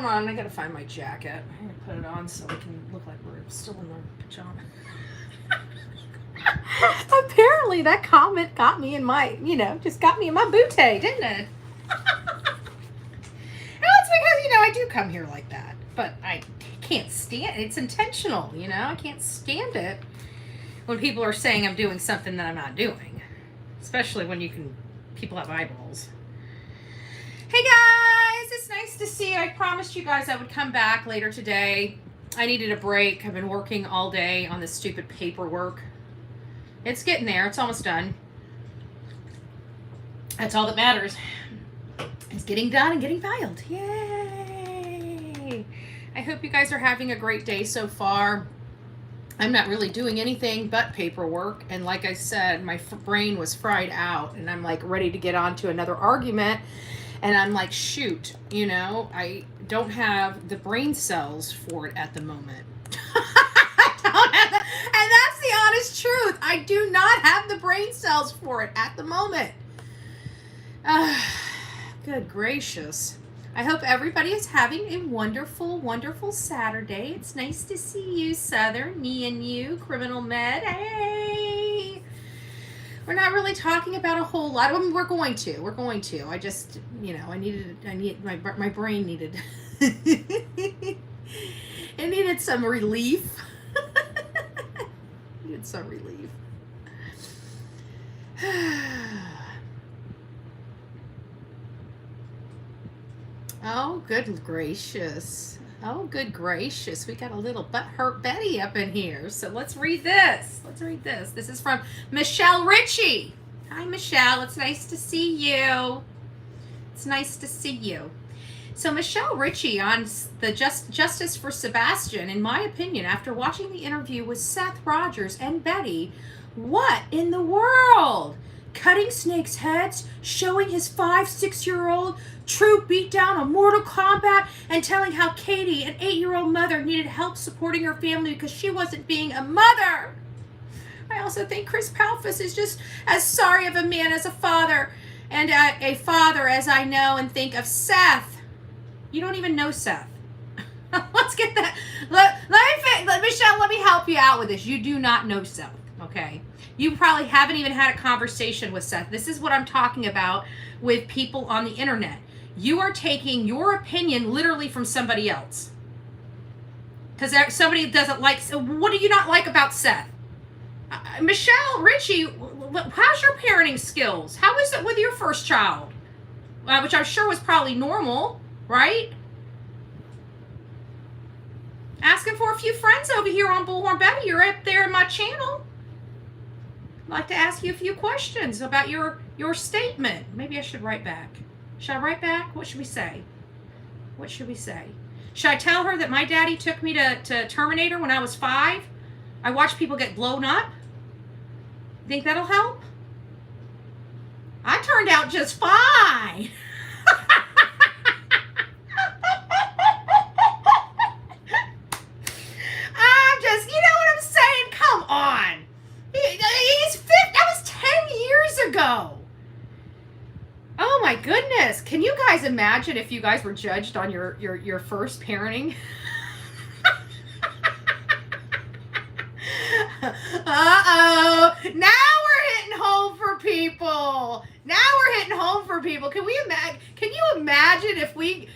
hold on. I gotta find my jacket. I'm gonna put it on so we can look like we're still in our pajamas. Apparently that comment got me in my, just got me in my bootay, didn't it? It's because, I do come here like that. But I can't stand it. It's intentional, I can't stand it when people are saying I'm doing something that I'm not doing. Especially when people have eyeballs. Hey guys, it's nice to see you. I promised you guys I would come back later today. I needed a break. I've been working all day on this stupid paperwork. It's getting there. It's almost done. That's all that matters. It's getting done and getting filed. Yay! I hope you guys are having a great day so far. I'm not really doing anything but paperwork. And like I said, my brain was fried out. And I'm like ready to get on to another argument. And I'm like, shoot, I don't have the brain cells for it at the moment. And that's the honest truth. I do not have the brain cells for it at the moment. Good gracious. I hope everybody is having a wonderful, wonderful Saturday. It's nice to see you, Southern, me and you, Criminal Med. Hey! We're not really talking about a whole lot. I mean, we're going to. I just, my brain needed, it needed some relief. Needed some relief. Oh, good gracious. Oh, good gracious. We got a little butthurt Betty up in here. So let's read this. This is from Michelle Ritchie. Hi, Michelle. It's nice to see you. So Michelle Ritchie on the Justice for Sebastian, in my opinion, after watching the interview with Seth Rogers and Betty, what in the world? Cutting snakes' heads, showing his 5-6-year-old true beatdown on Mortal Kombat, and telling how Katie, an 8-year-old mother, needed help supporting her family because she wasn't being a mother. I also think Chris Palfus is just as sorry of a man as a father, and a father as I know and think of Seth. You don't even know Seth. Let's get that. Michelle, let me help you out with this. You do not know Seth, okay? You probably haven't even had a conversation with Seth. This is what I'm talking about with people on the internet. You are taking your opinion literally from somebody else. Because somebody doesn't like, so what do you not like about Seth? Michelle Ritchie, how's your parenting skills? How is it with your first child? Which I'm sure was probably normal, right? Asking for a few friends over here on Bullhorn Betty. You're up there in my channel. I'd like to ask you a few questions about your statement. Maybe I should write back. Should I write back? What should we say? Should I tell her that my daddy took me to Terminator when I was 5? I watched people get blown up. Think that'll help? I turned out just fine. I'm just, you know what I'm saying? Come on. He's 50. That was 10 years ago. Oh my goodness. Can you guys imagine if you guys were judged on your first parenting? Uh-oh. Now we're hitting home for people. Can you imagine if we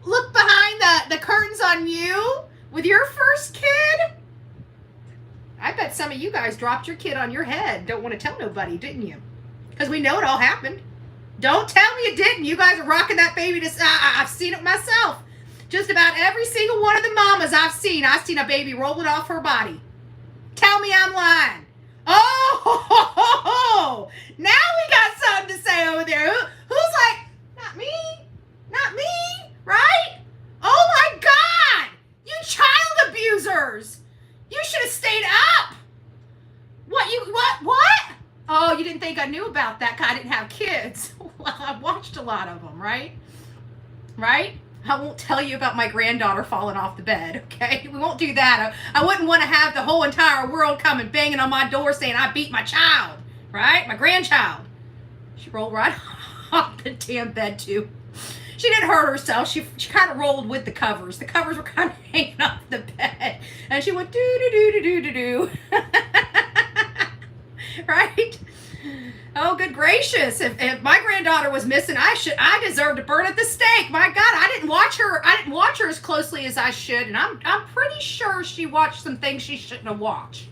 look behind the curtains on you with your first kid? I bet some of you guys dropped your kid on your head. Don't want to tell nobody, didn't you? Because we know it all happened. Don't tell me you didn't. You guys are rocking that baby. I've seen it myself. Just about every single one of the mamas I've seen a baby rolling off her body. Tell me I'm lying. Oh, now we got something to say over there. Who's like, not me, right? Oh my God, you child abusers. You should have stayed up. What? Oh, you didn't think I knew about that because I didn't have kids. Well, I've watched a lot of them, right? I won't tell you about my granddaughter falling off the bed, okay? We won't do that. I wouldn't want to have the whole entire world coming banging on my door saying I beat my child, right? My grandchild. She rolled right off the damn bed, too. She didn't hurt herself. She kind of rolled with the covers. The covers were kind of hanging off the bed. And she went do-do-do-do-do-do-do. Right? Oh, good gracious. If my granddaughter was missing, I deserve to burn at the stake. My God, I didn't watch her as closely as I should. And I'm pretty sure she watched some things she shouldn't have watched.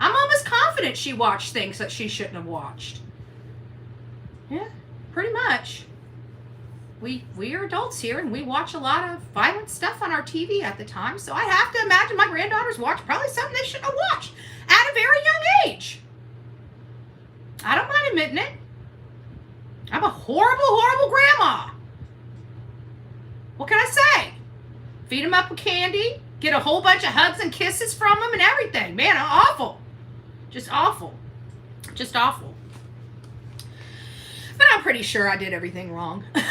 I'm almost confident she watched things that she shouldn't have watched. Yeah, pretty much. We are adults here, and we watch a lot of violent stuff on our TV at the time, so I have to imagine my granddaughters watch probably something they shouldn't have watched at a very young age. I don't mind admitting it. I'm a horrible, horrible grandma. What can I say? Feed them up with candy, get a whole bunch of hugs and kisses from them and everything. Man, I'm awful. Just awful. Just awful. But I'm pretty sure I did everything wrong. I'm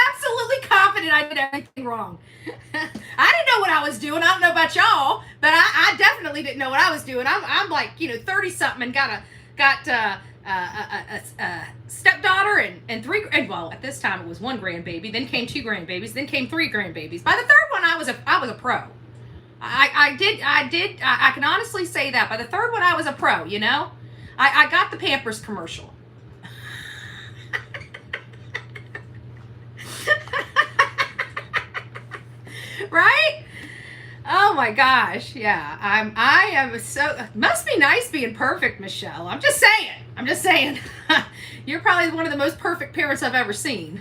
absolutely confident I did everything wrong. I didn't know what I was doing. I don't know about y'all, but I definitely didn't know what I was doing. I'm like, 30-something and got a stepdaughter and three, and well, at this time it was one grandbaby, then came two grandbabies, then came three grandbabies. By the third one, I was a pro. I can honestly say that. By the third one, I was a pro, I got the Pampers commercial. Right? Oh my gosh. Yeah. I am so, must be nice being perfect, Michelle. I'm just saying. You're probably one of the most perfect parents I've ever seen.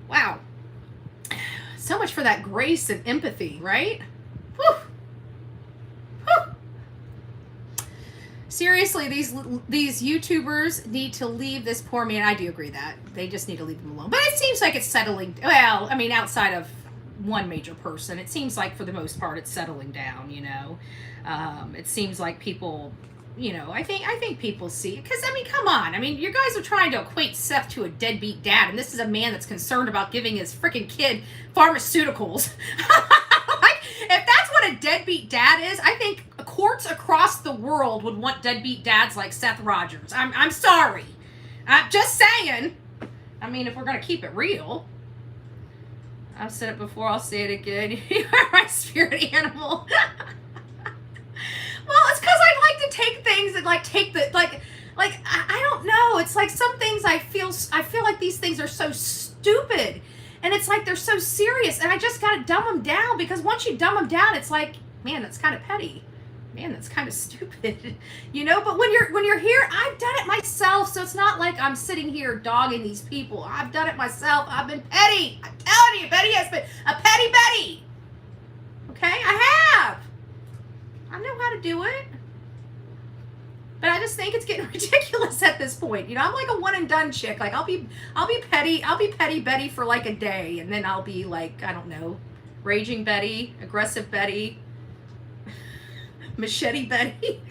Wow. So much for that grace and empathy, right? Whew. Seriously, these YouTubers need to leave this poor man. I do agree that. They just need to leave him alone. But it seems like it's settling. Well, I mean, outside of one major person, it seems like for the most part it's settling down, It seems like people, I think people see it. Because, I mean, come on. I mean, you guys are trying to equate Seth to a deadbeat dad, and this is a man that's concerned about giving his freaking kid pharmaceuticals. If that's what a deadbeat dad is, I think courts across the world would want deadbeat dads like Seth Rogers. I'm sorry. I'm just saying. I mean, if we're going to keep it real. I've said it before, I'll say it again. You are my spirit animal. Well, it's because I like to take things and I don't know. It's like some things I feel like these things are so stupid. And it's like they're so serious, and I just got to dumb them down, because once you dumb them down, it's like, man, that's kind of petty. Man, that's kind of stupid. But when you're here, I've done it myself, so it's not like I'm sitting here dogging these people. I've done it myself. I've been petty. I'm telling you, Betty has been a petty Betty. Okay? I have. I know how to do it. But I just think it's getting ridiculous at this point. I'm like a one and done chick. Like I'll be petty Betty for like a day, and then I'll be like, I don't know, raging Betty, aggressive Betty, machete Betty.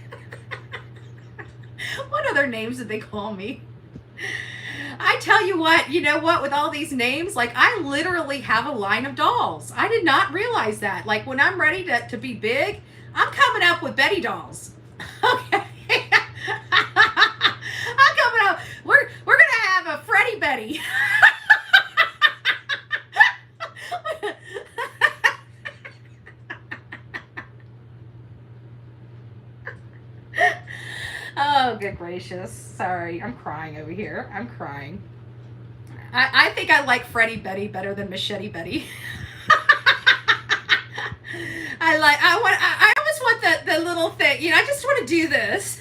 What other names did they call me? I tell you what, with all these names, like I literally have a line of dolls. I did not realize that. Like when I'm ready to be big, I'm coming up with Betty dolls. Okay. I'm coming up. We're gonna have a Freddy Betty. Oh, good gracious. Sorry, I'm crying over here. I'm crying. I think I like Freddy Betty better than Machete Betty. I almost want the little thing. I just want to do this.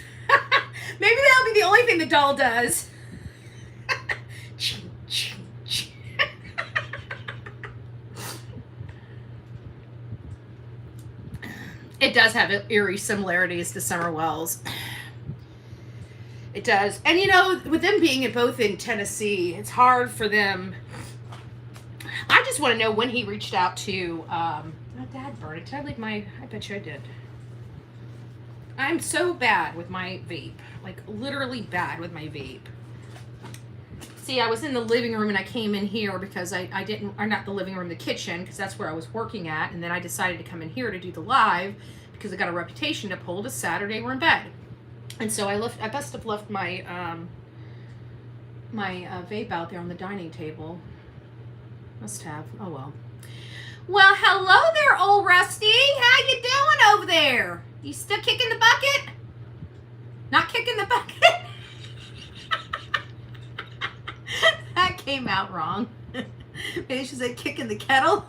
Maybe that'll be the only thing the doll does. It does have eerie similarities to Summer Wells. It does. And with them being both in Tennessee, it's hard for them. I just want to know when he reached out to my dad. Burned it. Did I leave my? I bet you I did. I'm so bad with my vape. Like literally bad with my vape. See, I was in the living room and I came in here because I didn't, or not the living room, the kitchen, because that's where I was working at. And then I decided to come in here to do the live because I got a reputation to pull. To Saturday we're in bed. And so I must have left my my vape out there on the dining table. Must have. Oh well. Well, hello there, old Rusty. How you doing over there? You still kicking the bucket? Not kicking the bucket? That came out wrong. Maybe she said kicking the kettle.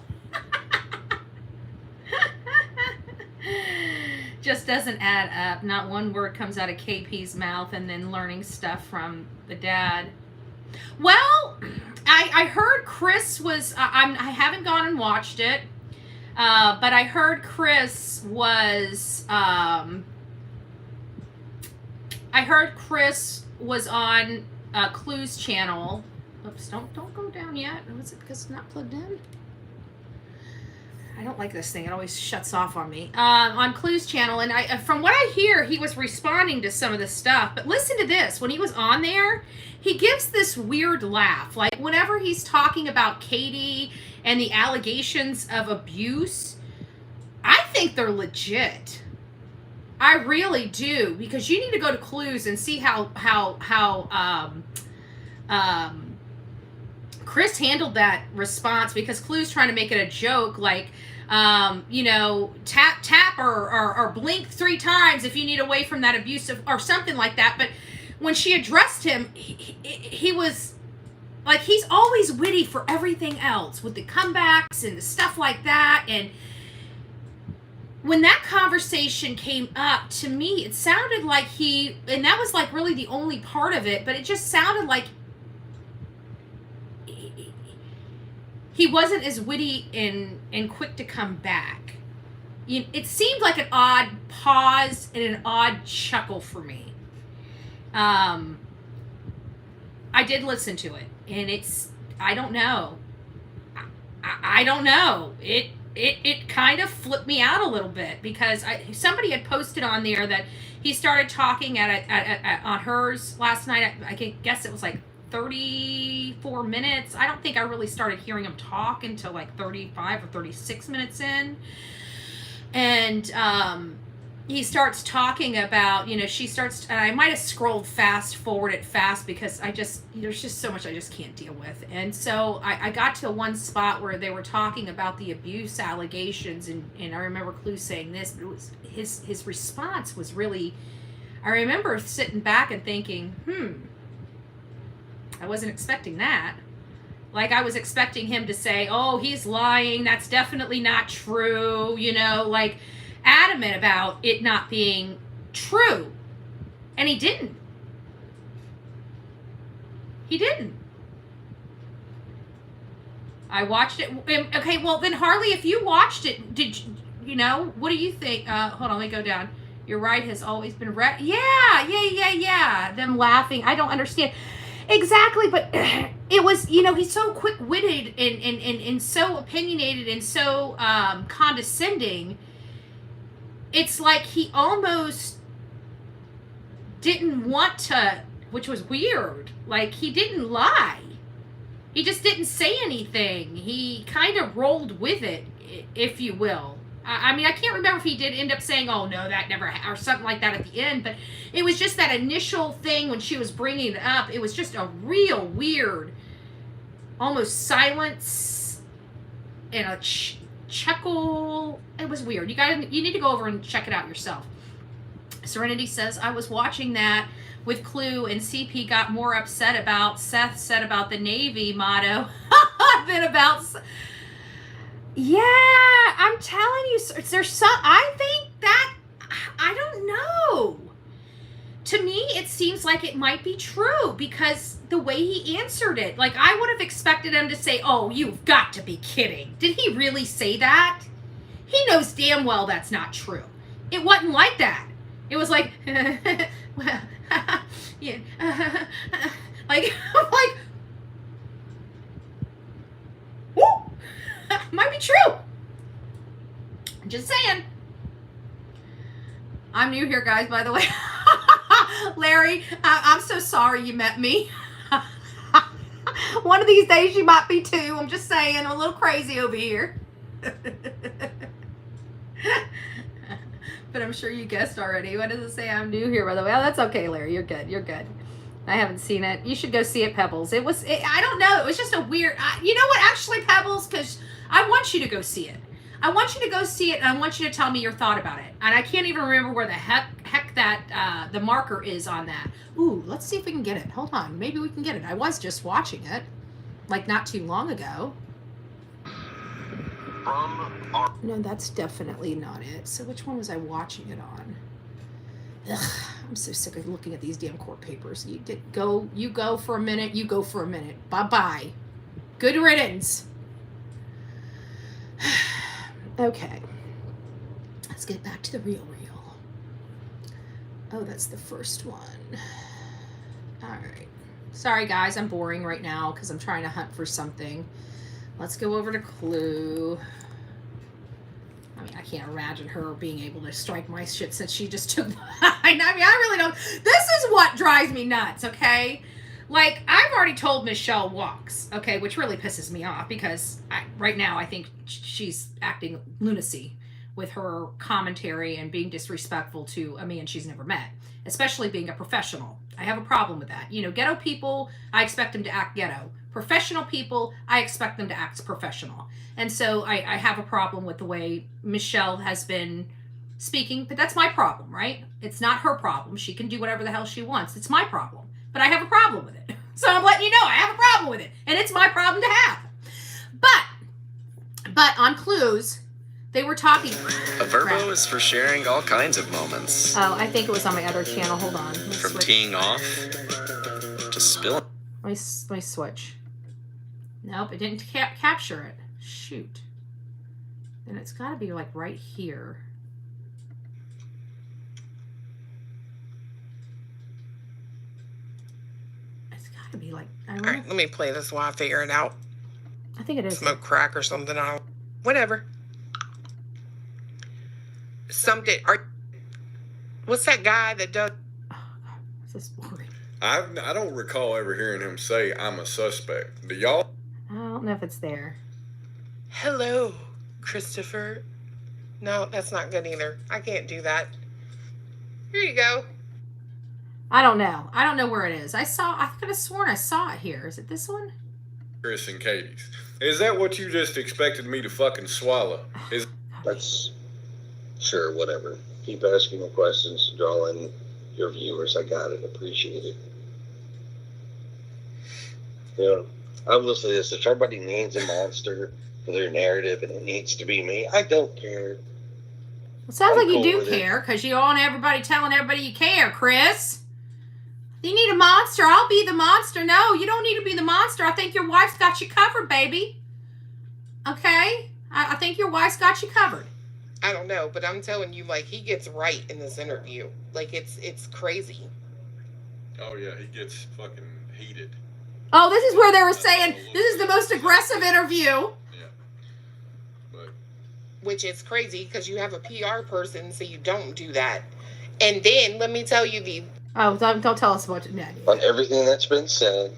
Just doesn't add up. Not one word comes out of KP's mouth, and then learning stuff from the dad. Well, I heard Chris was, I haven't gone and watched it, but I heard Chris was, on Clue's channel. Oops, don't go down yet. Was it because it's not plugged in? I don't like this thing. It always shuts off on me. On Clue's channel, and from what I hear, he was responding to some of the stuff. But listen to this. When he was on there, he gives this weird laugh. Like, whenever he's talking about Katie and the allegations of abuse, I think they're legit. I really do. Because you need to go to Clue's and see how Chris handled that response, because Clue's trying to make it a joke, like, tap or blink 3 times if you need away from that abusive, or something like that. But when she addressed him, he was like, he's always witty for everything else with the comebacks and the stuff like that. And when that conversation came up, to me, it sounded like and that was like really the only part of it, but it just sounded like he wasn't as witty and quick to come back. It seemed like an odd pause and an odd chuckle for me. I did listen to it, and I don't know. I don't know. It kind of flipped me out a little bit, because somebody had posted on there that he started talking on hers last night. I guess it was like 34 minutes. I don't think I really started hearing him talk until like 35 or 36 minutes in. And he starts talking about, she starts, and I might have scrolled forwarded fast because there's just so much I just can't deal with. And so I got to one spot where they were talking about the abuse allegations, and I remember Clue saying this, but it was his response was really, I remember sitting back and thinking, I wasn't expecting that. Like, I was expecting him to say, oh, he's lying, that's definitely not true, like adamant about it not being true. And he didn't. I watched it. Okay, well then, Harley, if you watched it, what do you think? Hold on, let me go down. Your right has always been right. Yeah. Them laughing. I don't understand. Exactly, but it was, he's so quick-witted and so opinionated and so condescending. It's like he almost didn't want to, which was weird. Like, he didn't lie. He just didn't say anything. He kind of rolled with it, if you will. I mean, I can't remember if he did end up saying, oh, no, that never, or something like that at the end, but it was just that initial thing when she was bringing it up. It was just a real weird, almost silence and a chuckle. It was weird. You need to go over and check it out yourself. Serenity says, I was watching that with Clue, and CP got more upset about Seth said about the Navy motto than about... Yeah, I'm telling you, there's some, I think that, I don't know. To me, it seems like it might be true, because the way he answered it, like, I would have expected him to say, oh, you've got to be kidding. Did he really say that? He knows damn well that's not true. It wasn't like that. It was like, well, yeah, like, woo, might be true. I'm just saying. I'm new here, guys, by the way. Larry, I'm so sorry you met me. One of these days you might be too. I'm just saying, I'm a little crazy over here. But I'm sure you guessed already. What does it say? I'm new here, by the way. Oh, that's okay, Larry. You're good. I haven't seen it. You should go see it, Pebbles. I don't know. It was just a weird, you know what, actually, Pebbles, because I want you to go see it. I want you to go see it, and I want you to tell me your thought about it. And I can't even remember where the heck that, the marker is on that. Ooh, let's see if we can get it. Hold on. Maybe we can get it. I was just watching it, like, not too long ago. No, that's definitely not it. So which one was I watching it on? Ugh, I'm so sick of looking at these damn court papers. You go for a minute, you go for a minute. Bye-bye. Good riddance. Okay. Let's get back to the real. Oh, that's the first one. All right. Sorry, guys, I'm boring right now because I'm trying to hunt for something. Let's go over to Clue. I mean, I can't imagine her being able to strike my shit since she just took mine. I mean, I really don't. This is what drives me nuts, okay? Like, I've already told Michelle Walks, okay, which really pisses me off because right now I think she's acting lunacy with her commentary and being disrespectful to a man she's never met, especially being a professional. I have a problem with that. You know, ghetto people, I expect them to act ghetto. Professional people, I expect them to act professional. And so I have a problem with the way Michelle has been speaking, but that's my problem, right? It's not her problem. She can do whatever the hell she wants. It's my problem. But I have a problem with it. So I'm letting you know I have a problem with it. And it's my problem to have. But on Clues, they were talking. A Verbo is for sharing all kinds of moments. Oh, I think it was on my other channel. Hold on. From teeing off to spilling. Let me switch. Nope, it didn't capture it. Shoot. Then it's got to be like right here. It's got to be like. All right, let me play this while I figure it out. I think it is. Smoke crack or something. Whatever. What's that guy that does? Oh, God, this is boring. I don't recall ever hearing him say, "I'm a suspect." Do y'all? I don't know if it's there. Hello, Christopher. No, that's not good either. I can't do that. Here you go. I don't know. I don't know where it is. I could have sworn I saw it here. Is it this one? Chris and Katie's. Is that what you just expected me to fucking swallow? That's sure, whatever. Keep asking the questions, draw in your viewers. I got it. Appreciate it. You know, I will say this: if everybody needs a monster for their narrative and it needs to be me, I don't care. It sounds like you do care because you want everybody telling everybody you care, Chris. You need a monster. I'll be the monster. No, you don't need to be the monster. I think your wife's got you covered, baby. Okay? I think your wife's got you covered. I don't know, but I'm telling you, like, he gets right in this interview. Like, it's crazy. Oh yeah, he gets fucking heated. Oh, this is where they were saying this is the most aggressive interview. Yeah. But which is crazy because you have a PR person, so you don't do that. And then let me tell you Oh, don't tell us what to do. On everything that's been said,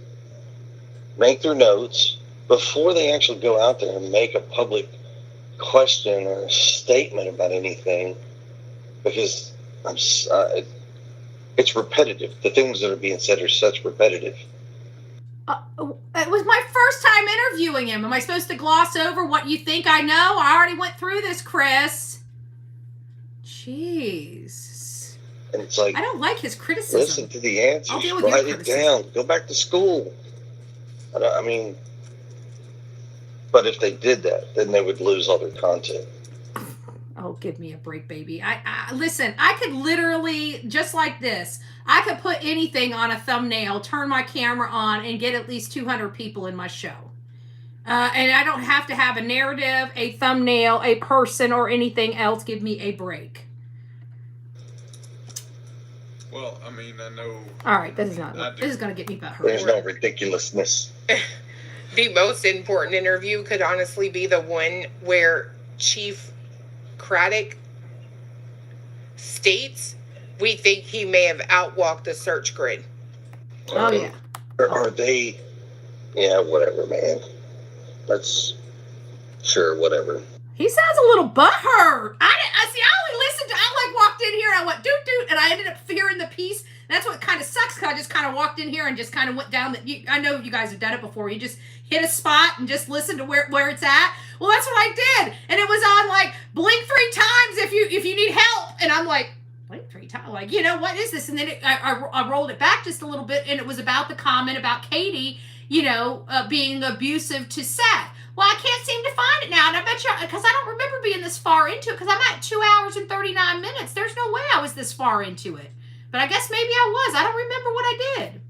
make their notes before they actually go out there and make a public question or a statement about anything, because it's repetitive. The things that are being said are such repetitive. It was my first time interviewing him. Am I supposed to gloss over what you think I know? I already went through this, Chris. Jeez. And it's like, I don't like his criticism. Listen to the answers. I'll deal with Write your it criticism. down. Go back to school. I mean, but if they did that, then they would lose all their content. Oh, give me a break, baby. Listen, I could literally, just like this, I could put anything on a thumbnail, turn my camera on, and get at least 200 people in my show. And I don't have to have a narrative, a thumbnail, a person, or anything else. Give me a break. well, I mean, I know. All right, this is going to get me butthurt. There's no ridiculousness. the most important interview could honestly be the one where Chief Craddock states we think he may have outwalked the search grid. Oh, yeah. Are they... Yeah, whatever, man. That's... Sure, whatever. He sounds a little butthurt. I only listened to, I walked in here and I went doot doot, and I ended up hearing the piece That's what kind of sucks, because I just kind of walked in here and just kind of went down. I know you guys have done it before. You just hit a spot and just listen to where it's at. Well, that's what I did. And it was on like blink 3 times if you need help. And I'm like, blink 3 times? Like, you know, what is this? And then I rolled it back just a little bit, and it was about the comment about Katie, you know, being abusive to Seth. Well, I can't seem to find it now. And I bet you, because I don't remember being this far into it, because I'm at 2 hours and 39 minutes. There's no way I was this far into it. But I guess maybe I was. I don't remember what I did.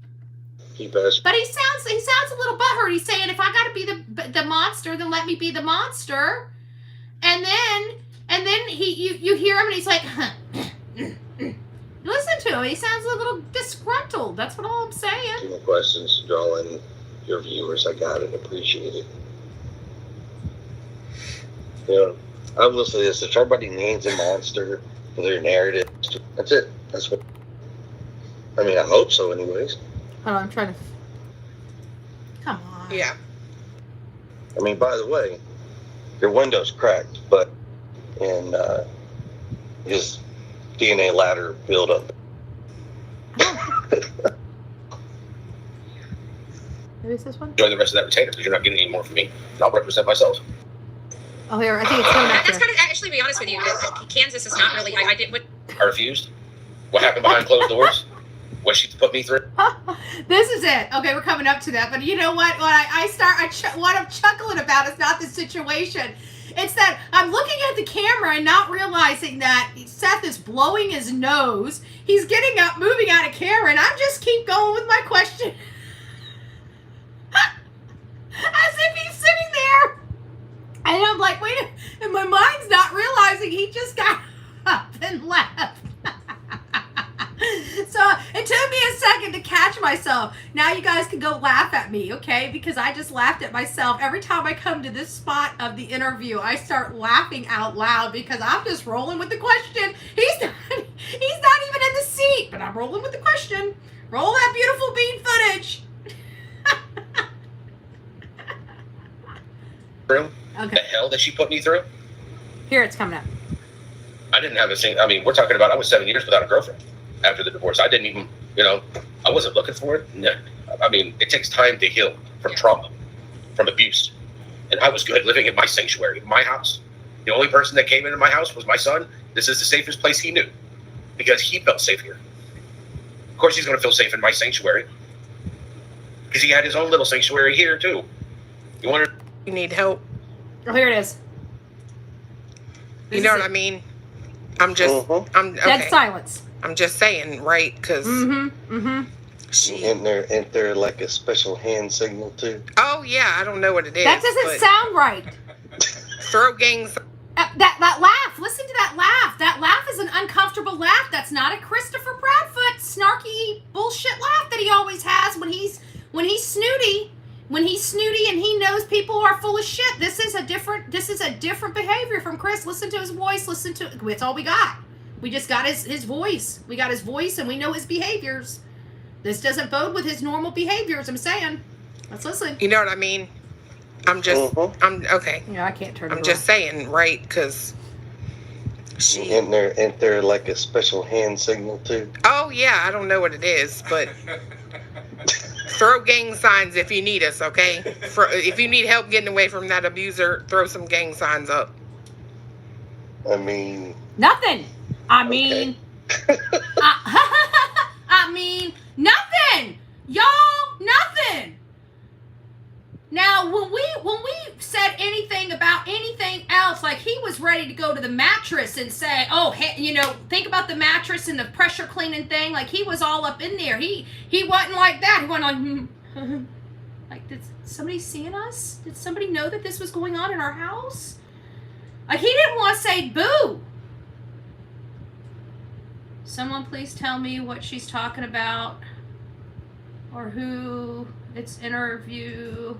But he sounds a little butthurt. He's saying, if I got to be the monster, then let me be the monster. And then you hear him, and he's like, listen to him. He sounds a little disgruntled. That's what all I'm saying. 2 more questions to draw in your viewers. I got it. Appreciate it. You know, I will say this: if everybody names a monster for their narrative, that's it. That's what. I mean, I hope so, anyways. Hold on, I'm trying to. Come on. Yeah. I mean, by the way, your window's cracked, but in his DNA ladder buildup. Maybe it's this one? Enjoy the rest of that retainer because you're not getting any more from me. I'll represent myself. Oh, here, I think it's coming up That's here. kind of, actually, to be honest with you, Kansas is not really, I did what. I refused. What happened behind closed doors? What she put me through? This is it. Okay, we're coming up to that. But you know what? What I'm chuckling about is not the situation. It's that I'm looking at the camera and not realizing that Seth is blowing his nose. He's getting up, moving out of camera, and I just keep going with my question. As if he's sitting there. And I'm like, wait, and my mind's not realizing he just got up and left. So it took me a second to catch myself. Now you guys can go laugh at me, okay? Because I just laughed at myself. Every time I come to this spot of the interview, I start laughing out loud because I'm just rolling with the question. He's not even in the seat, but I'm rolling with the question. Roll that beautiful bean footage. Through? Okay. The hell that she put me through? Here, it's coming up. I didn't have a single. I mean, we're talking about I was 7 years without a girlfriend after the divorce. I didn't even, I wasn't looking for it. No. I mean, it takes time to heal from trauma, from abuse. And I was good living in my sanctuary, my house. The only person that came into my house was my son. This is the safest place he knew because he felt safe here. Of course, he's going to feel safe in my sanctuary because he had his own little sanctuary here, too. You need help. Oh, here it is. You know what I mean? I'm just, I'm okay. Dead silence. I'm just saying, right? Because Isn't there like a special hand signal too? Oh yeah, I don't know what it is. That doesn't sound right. Throat gangs. That laugh. Listen to that laugh. That laugh is an uncomfortable laugh. That's not a Christopher Bradfoot snarky bullshit laugh that he always has when he's snooty. When he's snooty and he knows people are full of shit. This is a different behavior from Chris. Listen to his voice. It's all we got. We just got his voice. We got his voice and we know his behaviors. This doesn't bode with his normal behaviors, I'm saying. Let's listen. You know what I mean? I'm just, I'm okay. Yeah, I can't turn it I'm on. just saying, right? Because Isn't there like a special hand signal too? Oh yeah, I don't know what it is, but throw gang signs if you need us, okay? If you need help getting away from that abuser, throw some gang signs up. I mean... Nothing. I mean... I mean, nothing. Y'all, nothing. Now, when we said anything about anything else, like he was ready to go to the mattress and say, oh, hey, think about the mattress and the pressure cleaning thing. Like he was all up in there. He wasn't like that. He went on, like, did somebody seeing us? Did somebody know that this was going on in our house? Like he didn't want to say boo. Someone please tell me what she's talking about or who it's interview.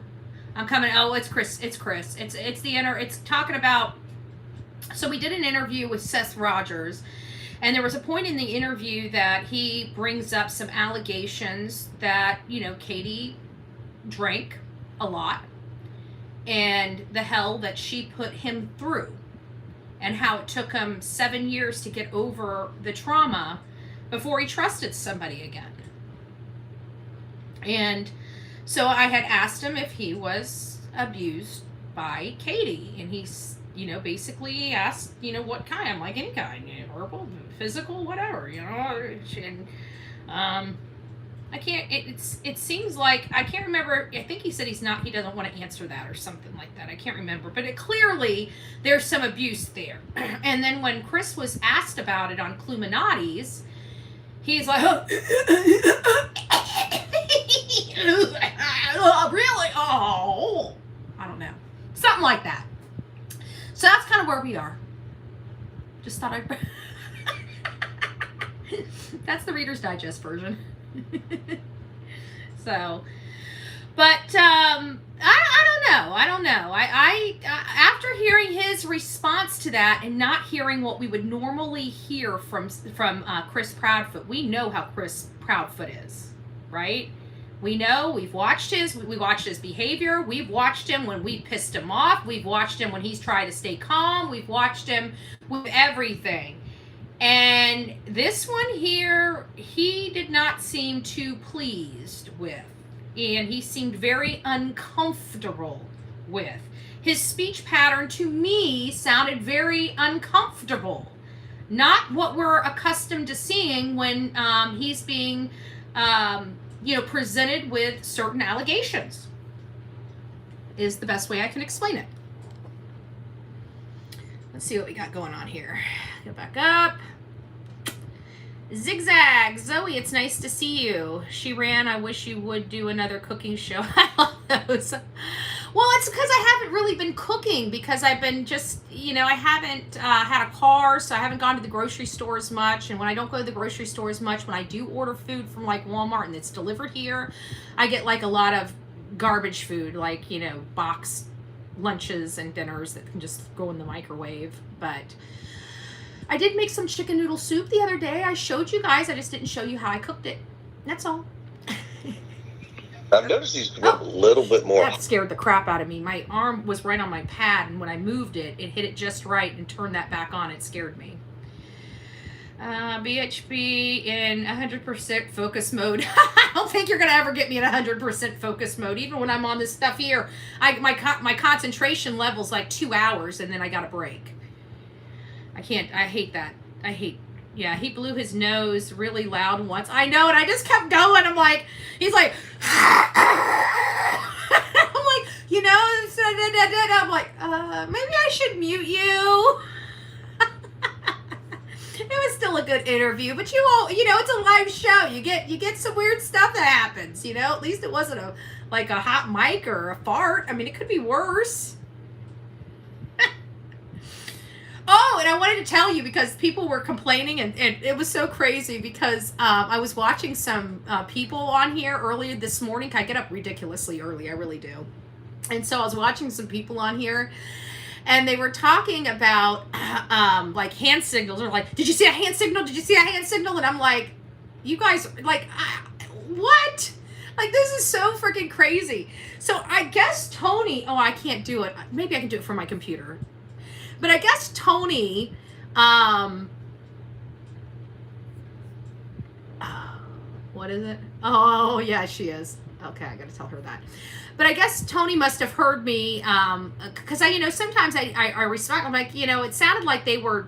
I'm coming. Oh, it's Chris. It's talking about. So we did an interview with Seth Rogers, and there was a point in the interview that he brings up some allegations that, Katie drank a lot and the hell that she put him through and how it took him 7 years to get over the trauma before he trusted somebody again. And so I had asked him if he was abused by Katie, and he's, basically asked, what kind. I'm like, any kind, verbal, physical, whatever, and I can't, it seems like, I can't remember, I think he said he doesn't want to answer that or something like that. I can't remember, but clearly there's some abuse there. And then when Chris was asked about it on Cluminati's, he's like, oh, really? Oh, I don't know. Something like that. So that's kind of where we are. Just thought I'd... That's the Reader's Digest version. So, but I don't know. I after hearing his response to that and not hearing what we would normally hear from Chris Proudfoot, we know how Chris Proudfoot is, right? We know, we watched his behavior. We've watched him when we pissed him off. We've watched him when he's tried to stay calm. We've watched him with everything. And this one here, he did not seem too pleased with. And he seemed very uncomfortable with. His speech pattern to me sounded very uncomfortable. Not what we're accustomed to seeing when he's being, presented with certain allegations. Is the best way I can explain it. Let's see what we got going on here. Go back up. Zigzag. Zoe, it's nice to see you. She ran, I wish you would do another cooking show. I love those. Well, it's because I haven't really been cooking because I've been just, I haven't had a car, so I haven't gone to the grocery store as much. And when I don't go to the grocery store as much, when I do order food from like Walmart and it's delivered here, I get like a lot of garbage food, like, boxed lunches and dinners that can just go in the microwave. But I did make some chicken noodle soup the other day. I showed you guys. I just didn't show you how I cooked it. That's all. I've noticed he's a little bit more. That scared the crap out of me. My arm was right on my pad, and when I moved it, it hit it just right and turned that back on. It scared me. BHB in 100% focus mode. I don't think you're going to ever get me in 100% focus mode. Even when I'm on this stuff here, my concentration level's like 2 hours, and then I got a break. I hate that. Yeah, he blew his nose really loud once. I know, and I just kept going. I'm like, he's like, I'm like, I'm like, maybe I should mute you. It was still a good interview, but you won't, it's a live show. You get some weird stuff that happens, At least it wasn't a hot mic or a fart. I mean, it could be worse. Oh, and I wanted to tell you because people were complaining, and it was so crazy because I was watching some people on here earlier this morning. I get up ridiculously early, I really do. And so I was watching some people on here, and they were talking about like hand signals, or like, did you see a hand signal? Did you see a hand signal? And I'm like, you guys, like, what? Like, this is so freaking crazy. So I guess Tony, I can't do it. Maybe I can do it from my computer. But I guess Tony, what is it? Oh, yeah, she is. Okay, I got to tell her that. But I guess Tony must have heard me, because sometimes I respect. I'm like, it sounded like they were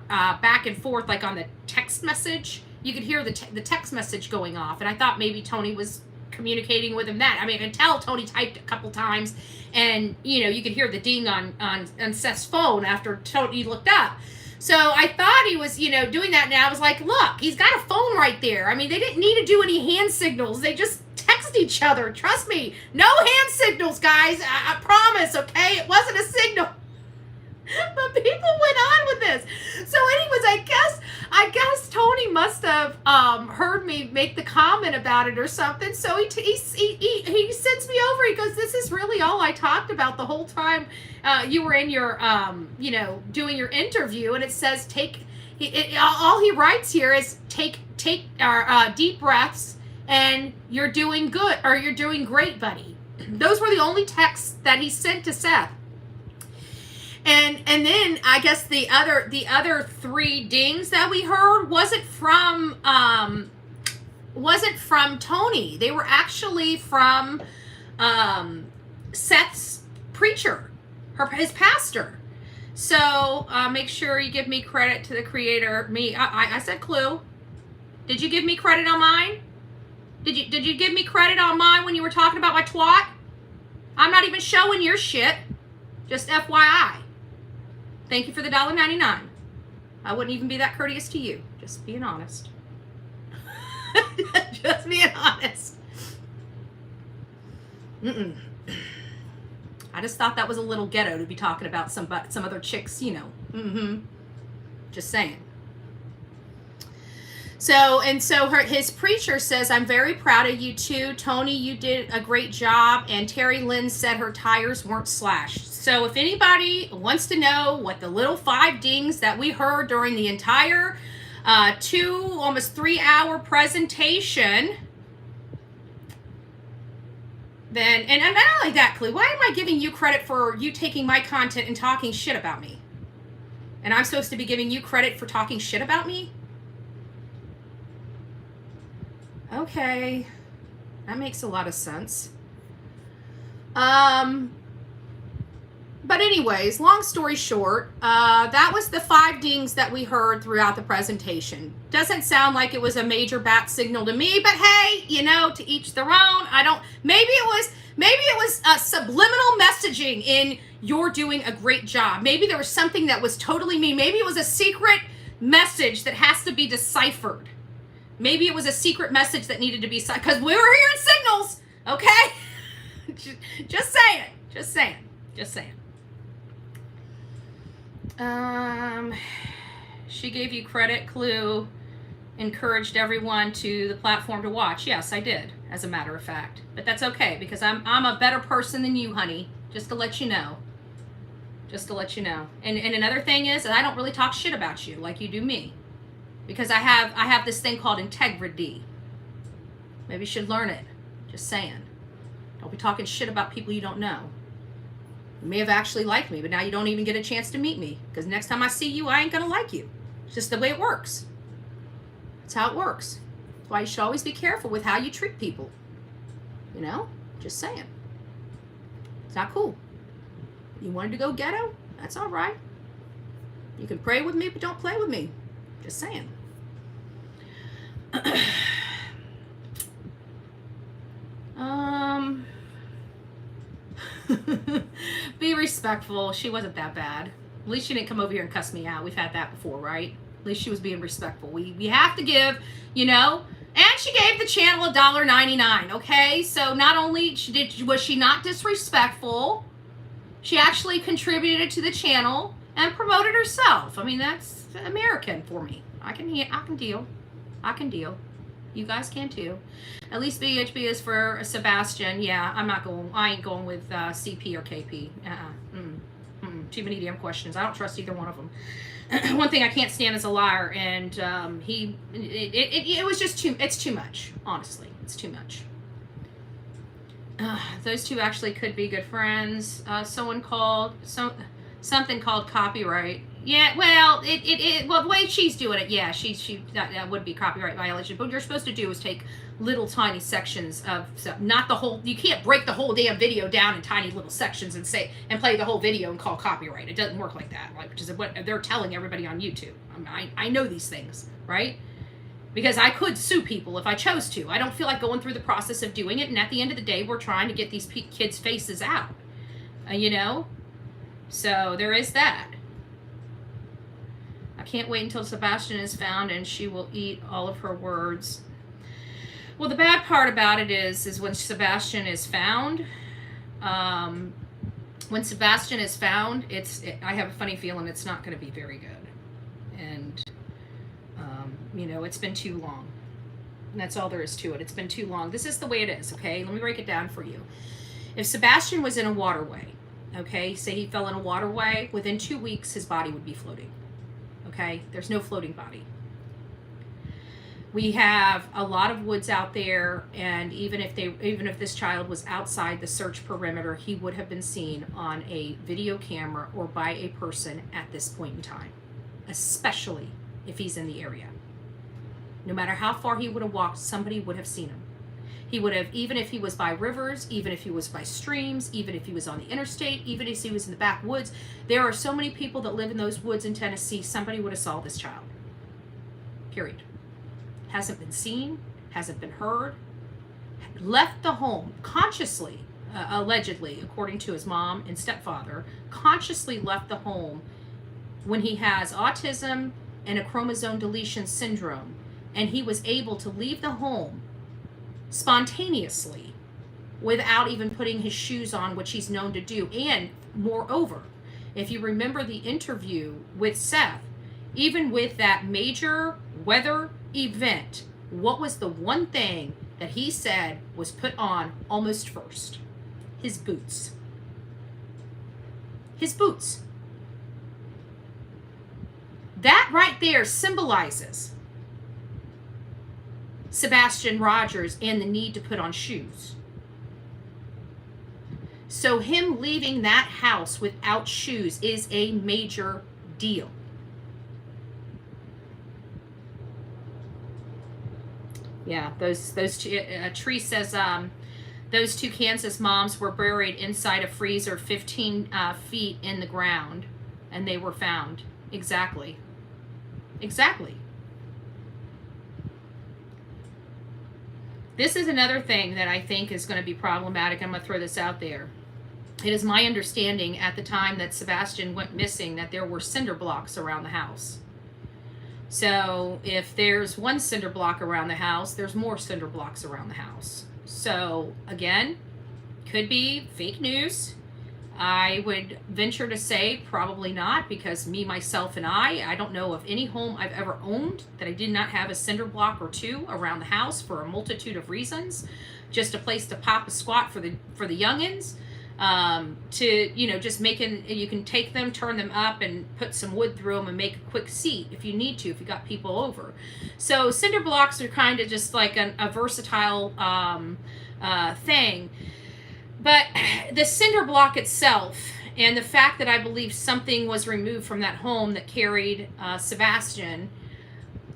back and forth, like on the text message. You could hear the text message going off, and I thought maybe Tony was communicating with him that. I mean, I could tell Tony typed a couple times, and you could hear the ding on Seth's phone after Tony looked up. So I thought he was doing that, and I was like, look, he's got a phone right there. I mean, they didn't need to do any hand signals. They just text each other. Trust me, no hand signals, guys. I promise. Okay, it wasn't a signal. But people went on with this. So anyways, I guess Tony must have heard me make the comment about it or something. So he sends me over. He goes, this is really all I talked about the whole time you were in your, doing your interview. And it says, all he writes here is take deep breaths, and you're doing good, or you're doing great, buddy. Those were the only texts that he sent to Seth. And then I guess the other 3 dings that we heard wasn't from Tony. They were actually from Seth's preacher, his pastor. So make sure you give me credit to the creator. I said Clue. Did you give me credit on mine? Did you give me credit on mine when you were talking about my twat? I'm not even showing your shit. Just FYI. Thank you for the $1.99. I wouldn't even be that courteous to you. Just being honest. Just being honest. I just thought that was a little ghetto to be talking about some other chicks, you know. Just saying. So his preacher says, I'm very proud of you too. Tony, you did a great job. And Terry Lynn said her tires weren't slashed. So if anybody wants to know what the little 5 dings that we heard during the entire 2, almost 3-hour presentation, then, and not only that, Clue, why am I giving you credit for you taking my content and talking shit about me? And I'm supposed to be giving you credit for talking shit about me? Okay, that makes a lot of sense. But anyways, long story short, that was the 5 dings that we heard throughout the presentation. Doesn't sound like it was a major bat signal to me, but hey, you know, to each their own. Maybe it was subliminal messaging in you're doing a great job. Maybe there was something that was totally mean. Maybe it was a secret message that has to be deciphered. Maybe it was a secret message that needed to be, because we were hearing signals, okay? Just saying. She gave you credit, Clue, encouraged everyone to the platform to watch. Yes, I did, as a matter of fact. But that's okay, because I'm a better person than you, honey. Just to let you know. And another thing is that I don't really talk shit about you like you do me. Because I have this thing called integrity. Maybe you should learn it. Just saying. Don't be talking shit about people you don't know. You may have actually liked me, but now you don't even get a chance to meet me. Because next time I see you, I ain't gonna like you. It's just the way it works. That's how it works. That's why you should always be careful with how you treat people. You know? Just saying. It's not cool. You wanted to go ghetto? That's all right. You can pray with me, but don't play with me. Just saying. Be respectful. She wasn't that bad. At least she didn't come over here and cuss me out. We've had that before, right? At least she was being respectful. We have to give, you know. And she gave the channel $1.99, okay? So not only was she not disrespectful, she actually contributed to the channel and promoted herself. I mean, that's American for me. I can deal. You guys can too. At least BHB is for Sebastian. Yeah, I ain't going with CP or KP. Too many damn questions. I don't trust either one of them. One thing I can't stand is a liar, and it was just it's too much. Honestly, it's too much. Those two actually could be good friends. Someone called something called copyright. Yeah, well, well, the way she's doing it, yeah, that would be copyright violation. But what you're supposed to do is take little tiny sections of stuff, not the whole. You can't break the whole damn video down in tiny little sections and play the whole video and call copyright. It doesn't work like that. Like, which is what they're telling everybody on YouTube. I know these things, right? Because I could sue people if I chose to. I don't feel like going through the process of doing it. And at the end of the day, we're trying to get these kids' faces out, you know. So there is that. I can't wait until Sebastian is found and she will eat all of her words. Well, the bad part about it is when Sebastian is found, I have a funny feeling it's not going to be very good. And, you know, it's been too long. And that's all there is to it. It's been too long. This is the way it is, okay? Let me break it down for you. If Sebastian was in a waterway, okay, say he fell in a waterway, within 2 weeks his body would be floating. Okay, there's no floating body. We have a lot of woods out there, and even if this child was outside the search perimeter, he would have been seen on a video camera or by a person at this point in time, especially if he's in the area. No matter how far he would have walked, somebody would have seen him. He would have, even if he was by rivers, even if he was by streams, even if he was on the interstate, even if he was in the backwoods. There are so many people that live in those woods in Tennessee, somebody would have saw this child. Period. Hasn't been seen, hasn't been heard, left the home consciously, allegedly, according to his mom and stepfather, consciously left the home when he has autism and a chromosome deletion syndrome, and he was able to leave the home spontaneously without even putting his shoes on, which he's known to do. And moreover, if you remember the interview with Seth, even with that major weather event, what was the one thing that he said was put on almost first? His boots. His boots. That right there symbolizes Sebastian Rogers and the need to put on shoes. So him leaving that house without shoes is a major deal. Yeah, those two, Tree says those two Kansas moms were buried inside a freezer 15 feet in the ground, and they were found. Exactly. Exactly. This is another thing that I think is going to be problematic. I'm going to throw this out there. It is my understanding at the time that Sebastian went missing that there were cinder blocks around the house. So if there's one cinder block around the house, there's more cinder blocks around the house. So again, could be fake news. I would venture to say probably not, because me, myself, and I don't know of any home I've ever owned that I did not have a cinder block or two around the house for a multitude of reasons. Just a place to pop a squat for the youngins. To, just making, you can take them, turn them up, and put some wood through them and make a quick seat if you need to, if you got people over. So cinder blocks are kind of just like a versatile thing. But the cinder block itself, and the fact that I believe something was removed from that home that carried Sebastian,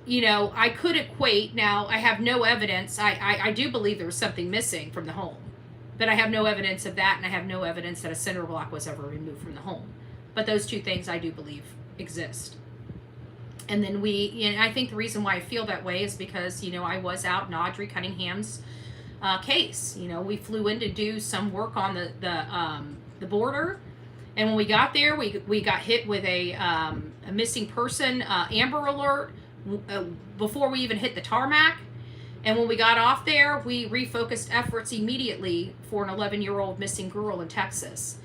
I could equate. Now, I have no evidence. I do believe there was something missing from the home. But I have no evidence of that, and I have no evidence that a cinder block was ever removed from the home. But those two things I do believe exist. And then I think the reason why I feel that way is because, I was out in Audrey Cunningham's case. We flew in to do some work on the border, and when we got there, we got hit with a missing person Amber Alert before we even hit the tarmac. And when we got off there, we refocused efforts immediately for an 11-year-old missing girl in Texas.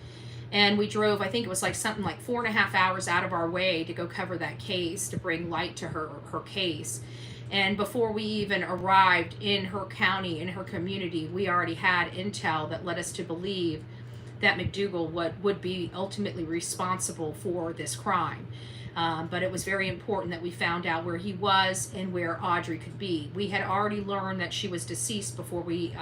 And we drove, I think it was something like 4.5 hours out of our way to go cover that case, to bring light to her case. And before we even arrived in her county, in her community, we already had intel that led us to believe that McDougal would be ultimately responsible for this crime. But it was very important that we found out where he was and where Audrey could be. We had already learned that she was deceased before we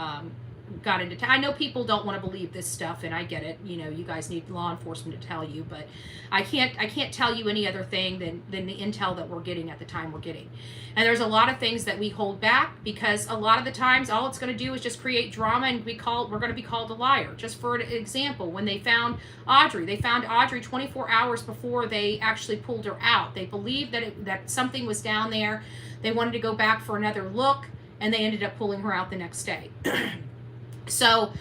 got into town. I know people don't want to believe this stuff, and I get it. You guys need law enforcement to tell you, but I can't tell you any other thing than the intel that we're getting at the time we're getting. And there's a lot of things that we hold back, because a lot of the times all it's going to do is just create drama, and we're going to be called a liar. Just for an example, when they found Audrey 24 hours before they actually pulled her out. They believed that something was down there. They wanted to go back for another look, and they ended up pulling her out the next day. So,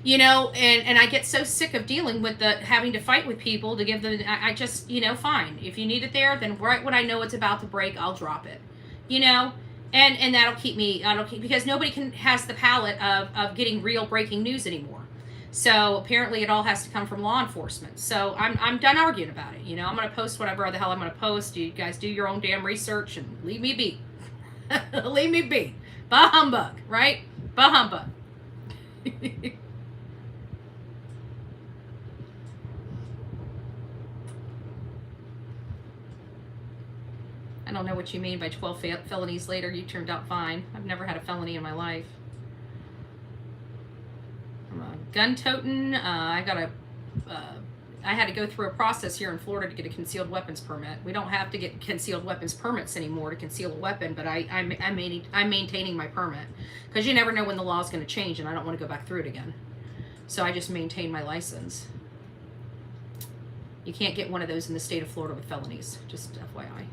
and I get so sick of dealing with having to fight with people to give them, I just, fine. If you need it there, then right when I know it's about to break, I'll drop it, and that'll keep me, because nobody has the palate of getting real breaking news anymore. So apparently it all has to come from law enforcement. So I'm done arguing about it. I'm going to post whatever the hell I'm going to post. You guys do your own damn research and leave me be. Leave me be. Bah humbug, right? Bah humbug. I don't know what you mean by 12 felonies later. You turned out fine. I've never had a felony in my life. I'm a gun-toting. I had to go through a process here in Florida to get a concealed weapons permit. We don't have to get concealed weapons permits anymore to conceal a weapon, but I'm maintaining my permit because you never know when the law is going to change, and I don't want to go back through it again. So I just maintain my license. You can't get one of those in the state of Florida with felonies, just FYI.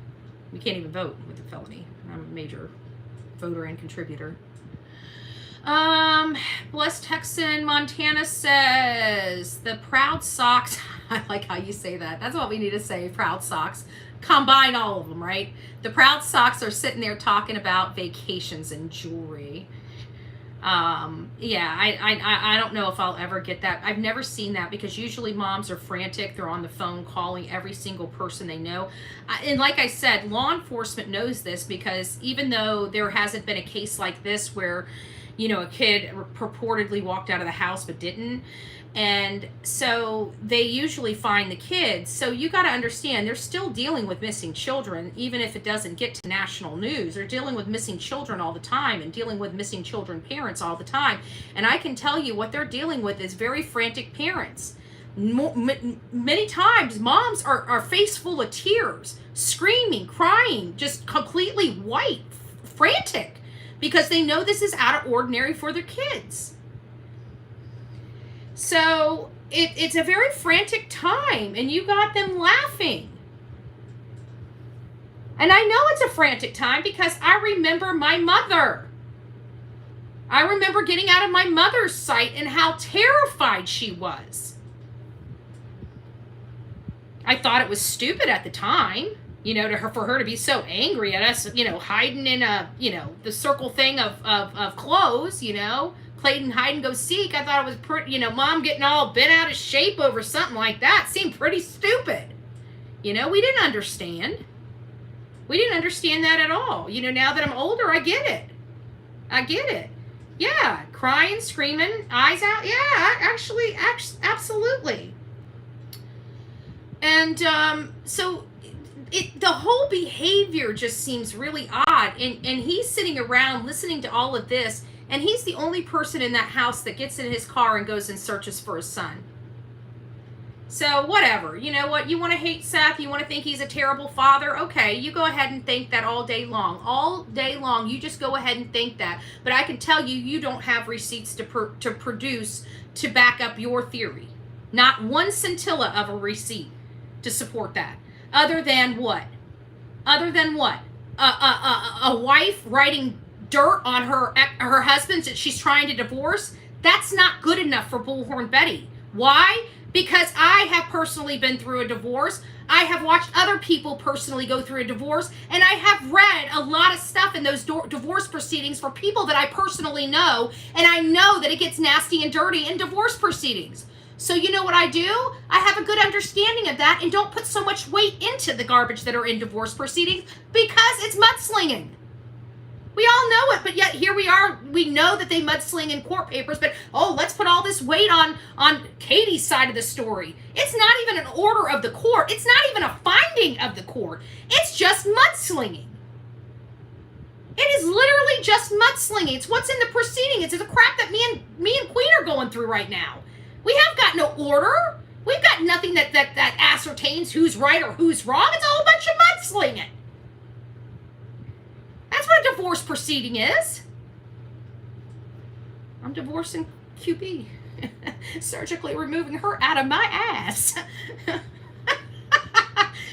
You can't even vote with a felony. I'm a major voter and contributor. Blessed Texan Montana says, the Proud Socks, I like how you say that. That's what we need to say, Proud Socks. Combine all of them, right? The Proud Socks are sitting there talking about vacations and jewelry. Yeah, I don't know if I'll ever get that. I've never seen that because usually moms are frantic. They're on the phone calling every single person they know. And like I said, law enforcement knows this because even though there hasn't been a case like this where, you know, a kid purportedly walked out of the house but didn't. And so they usually find the kids. So you got to understand, they're still dealing with missing children, even if it doesn't get to national news. They're dealing with missing children all the time and dealing with missing children parents all the time. And I can tell you what they're dealing with is very frantic parents. Many times moms are face full of tears, screaming, crying, just completely white, frantic, because they know this is out of ordinary for their kids. So it's a very frantic time, and you got them laughing. And I know it's a frantic time because I remember my mother. I remember getting out of my mother's sight and how terrified she was. I thought it was stupid at the time, you know, for her to be so angry at us, you know, hiding in a, you know, the circle thing of clothes, you know, playing hide and go seek. I thought it was pretty, you know, mom getting all bent out of shape over something like that seemed pretty stupid. You know, we didn't understand. We didn't understand that at all. You know, now that I'm older, I get it. I get it. Yeah, crying, screaming, eyes out. Yeah, actually, absolutely. And so the whole behavior just seems really odd. And he's sitting around listening to all of this, and he's the only person in that house that gets in his car and goes and searches for his son. So whatever, you know what, you want to hate Seth, you want to think he's a terrible father, okay, you go ahead and think that all day long. All day long, you just go ahead and think that. But I can tell you, you don't have receipts to produce to back up your theory. Not one scintilla of a receipt to support that. Other than what? Other than what? A wife writing dirt on her husband that she's trying to divorce? That's not good enough for Bullhorn Betty. Why? Because I have personally been through a divorce. I have watched other people personally go through a divorce, and I have read a lot of stuff in those divorce proceedings for people that I personally know, and I know that it gets nasty and dirty in divorce proceedings. So you know what I do? I have a good understanding of that and don't put so much weight into the garbage that are in divorce proceedings because it's mudslinging. We all know it, but yet here we are. We know that they mudsling in court papers, but let's put all this weight on Katie's side of the story. It's not even an order of the court. It's not even a finding of the court. It's just mudslinging. It is literally just mudslinging. It's what's in the proceeding. It's the crap that me and Queen are going through right now. We have got no order. We've got nothing that ascertains who's right or who's wrong. It's a whole bunch of mudslinging. That's what a divorce proceeding is. I'm divorcing QB. Surgically removing her out of my ass.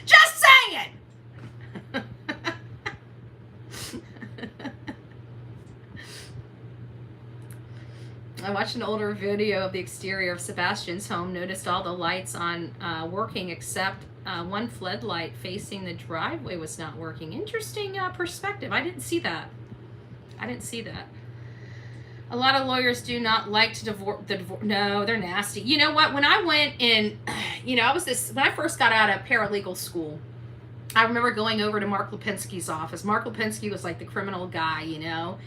Just saying. I watched an older video of the exterior of Sebastian's home, noticed all the lights on working except one floodlight facing the driveway was not working. Interesting perspective. I didn't see that. A lot of lawyers do not like to divorce. No, they're nasty. You know what? When I went in, you know, when I first got out of paralegal school, I remember going over to Mark Lipinski's office. Mark Lipinski was like the criminal guy, you know.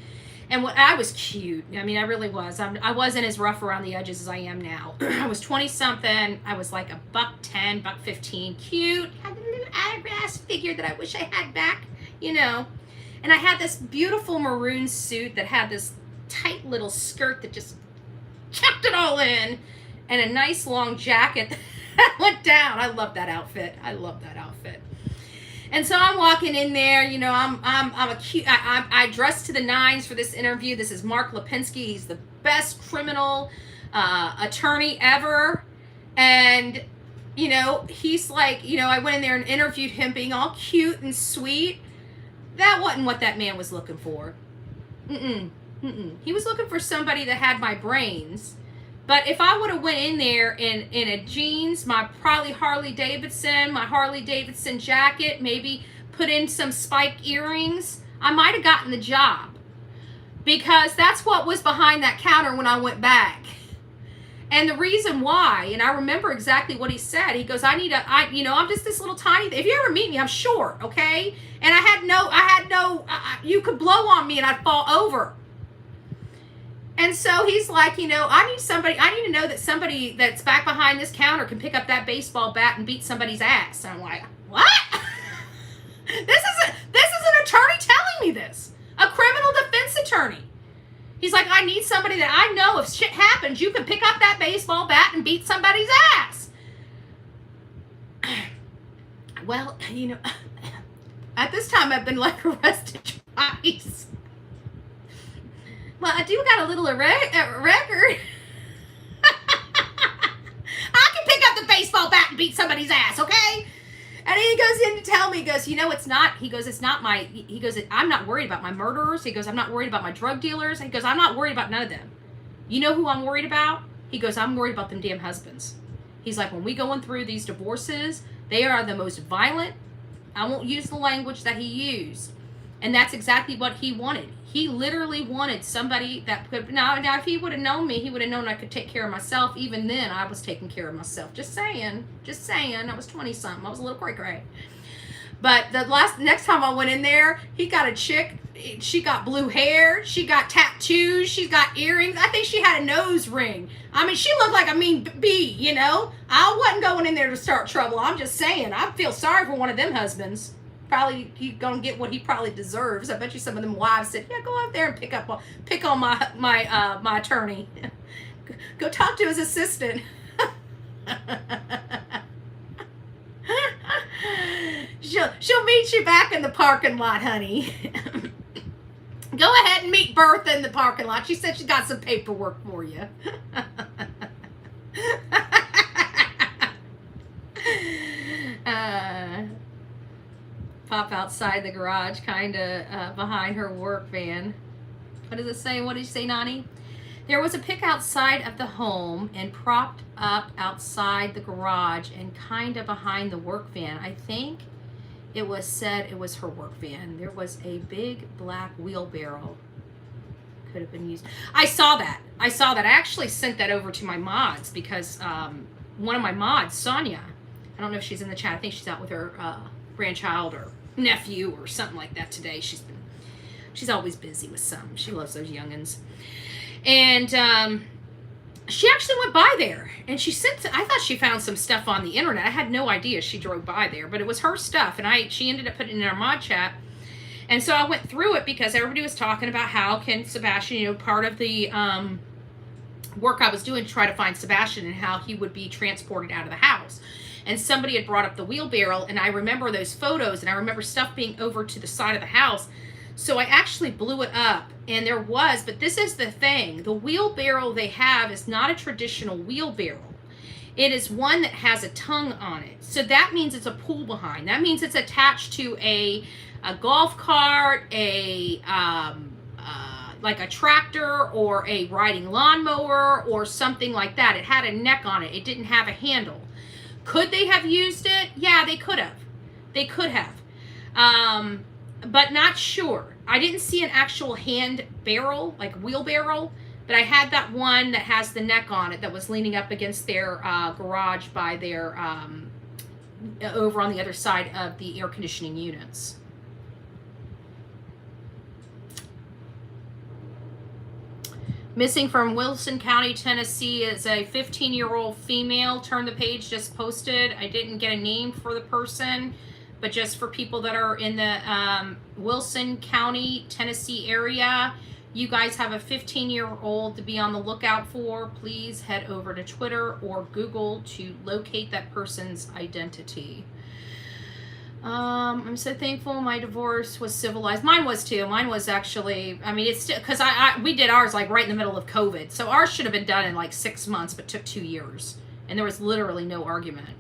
And I was cute. I mean, I really was. I wasn't as rough around the edges as I am now. I was 20-something. I was like $110, $115. Cute. Had a little hourglass figure that I wish I had back. you know. And I had this beautiful maroon suit that had this tight little skirt that just kept it all in, and a nice long jacket that went down. I love that outfit. I love that outfit. And so I'm walking in there, you know, I dressed to the nines for this interview. This is Mark Lipinski. He's the best criminal attorney ever. And, you know, he's like, you know, I went in there and interviewed him being all cute and sweet. That wasn't what that man was looking for. He was looking for somebody that had my brains. But if I would have went in there in a jeans, my probably Harley Davidson jacket, maybe put in some spike earrings, I might have gotten the job. Because that's what was behind that counter when I went back. And the reason why, and I remember exactly what he said. He goes, I'm just this little tiny, if you ever meet me, I'm short, okay? And I had no, you could blow on me and I'd fall over. And so he's like, you know, I need to know that somebody that's back behind this counter can pick up that baseball bat and beat somebody's ass. And I'm like, what? This is an attorney telling me this. A criminal defense attorney. He's like, I need somebody that I know if shit happens, you can pick up that baseball bat and beat somebody's ass. Well, you know, at this time I've been like arrested twice. Well, I do got a little record. I can pick up the baseball bat and beat somebody's ass, okay? And he goes in to tell me, he goes, you know, it's not I'm not worried about my murderers. He goes, I'm not worried about my drug dealers. He goes, I'm not worried about none of them. You know who I'm worried about? He goes, I'm worried about them damn husbands. He's like, when we going through these divorces, they are the most violent. I won't use the language that he used. And that's exactly what he wanted. He literally wanted somebody that could, now if he would have known me, he would have known I could take care of myself. Even then, I was taking care of myself. Just saying. I was 20-something. I was a little cray-cray. But next time I went in there, he got a chick. She got blue hair. She got tattoos. She's got earrings. I think she had a nose ring. I mean, she looked like a mean bee, you know. I wasn't going in there to start trouble. I'm just saying. I feel sorry for one of them husbands. Probably he's gonna get what he probably deserves. I bet you some of them wives said, "Yeah, go out there and pick on my attorney. Go talk to his assistant." She'll meet you back in the parking lot, honey. Go ahead and meet Bertha in the parking lot. She said she's got some paperwork for you. Pop outside the garage, kind of behind her work van. What does it say? What did you say, Nani? There was a pick outside of the home and propped up outside the garage and kind of behind the work van. I think it was said it was her work van. There was a big black wheelbarrow. Could have been used. I saw that. I actually sent that over to my mods because one of my mods, Sonia, I don't know if she's in the chat. I think she's out with her grandchild or nephew or something like that today. She's always busy with something. She loves those youngins. And she actually went by there and I thought she found some stuff on the internet. I had no idea she drove by there, but it was her stuff. And she ended up putting it in our mod chat. And so I went through it because everybody was talking about how can Sebastian, you know, part of the work I was doing to try to find Sebastian and how he would be transported out of the house. And somebody had brought up the wheelbarrow, and I remember those photos, and I remember stuff being over to the side of the house. So I actually blew it up, and but this is the thing. The wheelbarrow they have is not a traditional wheelbarrow. It is one that has a tongue on it. So that means it's a pull behind. That means it's attached to a golf cart, like a tractor or a riding lawnmower or something like that. It had a neck on it. It didn't have a handle. Could they have used it? Yeah, they could have. But not sure. I didn't see an actual hand barrel, like wheelbarrow, but I had that one that has the neck on it that was leaning up against their garage by their, over on the other side of the air conditioning units. Missing from Wilson County, Tennessee is a 15-year-old female. Turn the page just posted. I didn't get a name for the person. but just for people that are in the Wilson County, Tennessee area, you guys have a 15-year-old to be on the lookout for. Please head over to Twitter or Google to locate that person's identity. I'm so thankful my divorce was civilized. Mine was too. Mine was actually, I mean, it's still, because we did ours like right in the middle of COVID. So ours should have been done in like 6 months, but took 2 years. And there was literally no argument.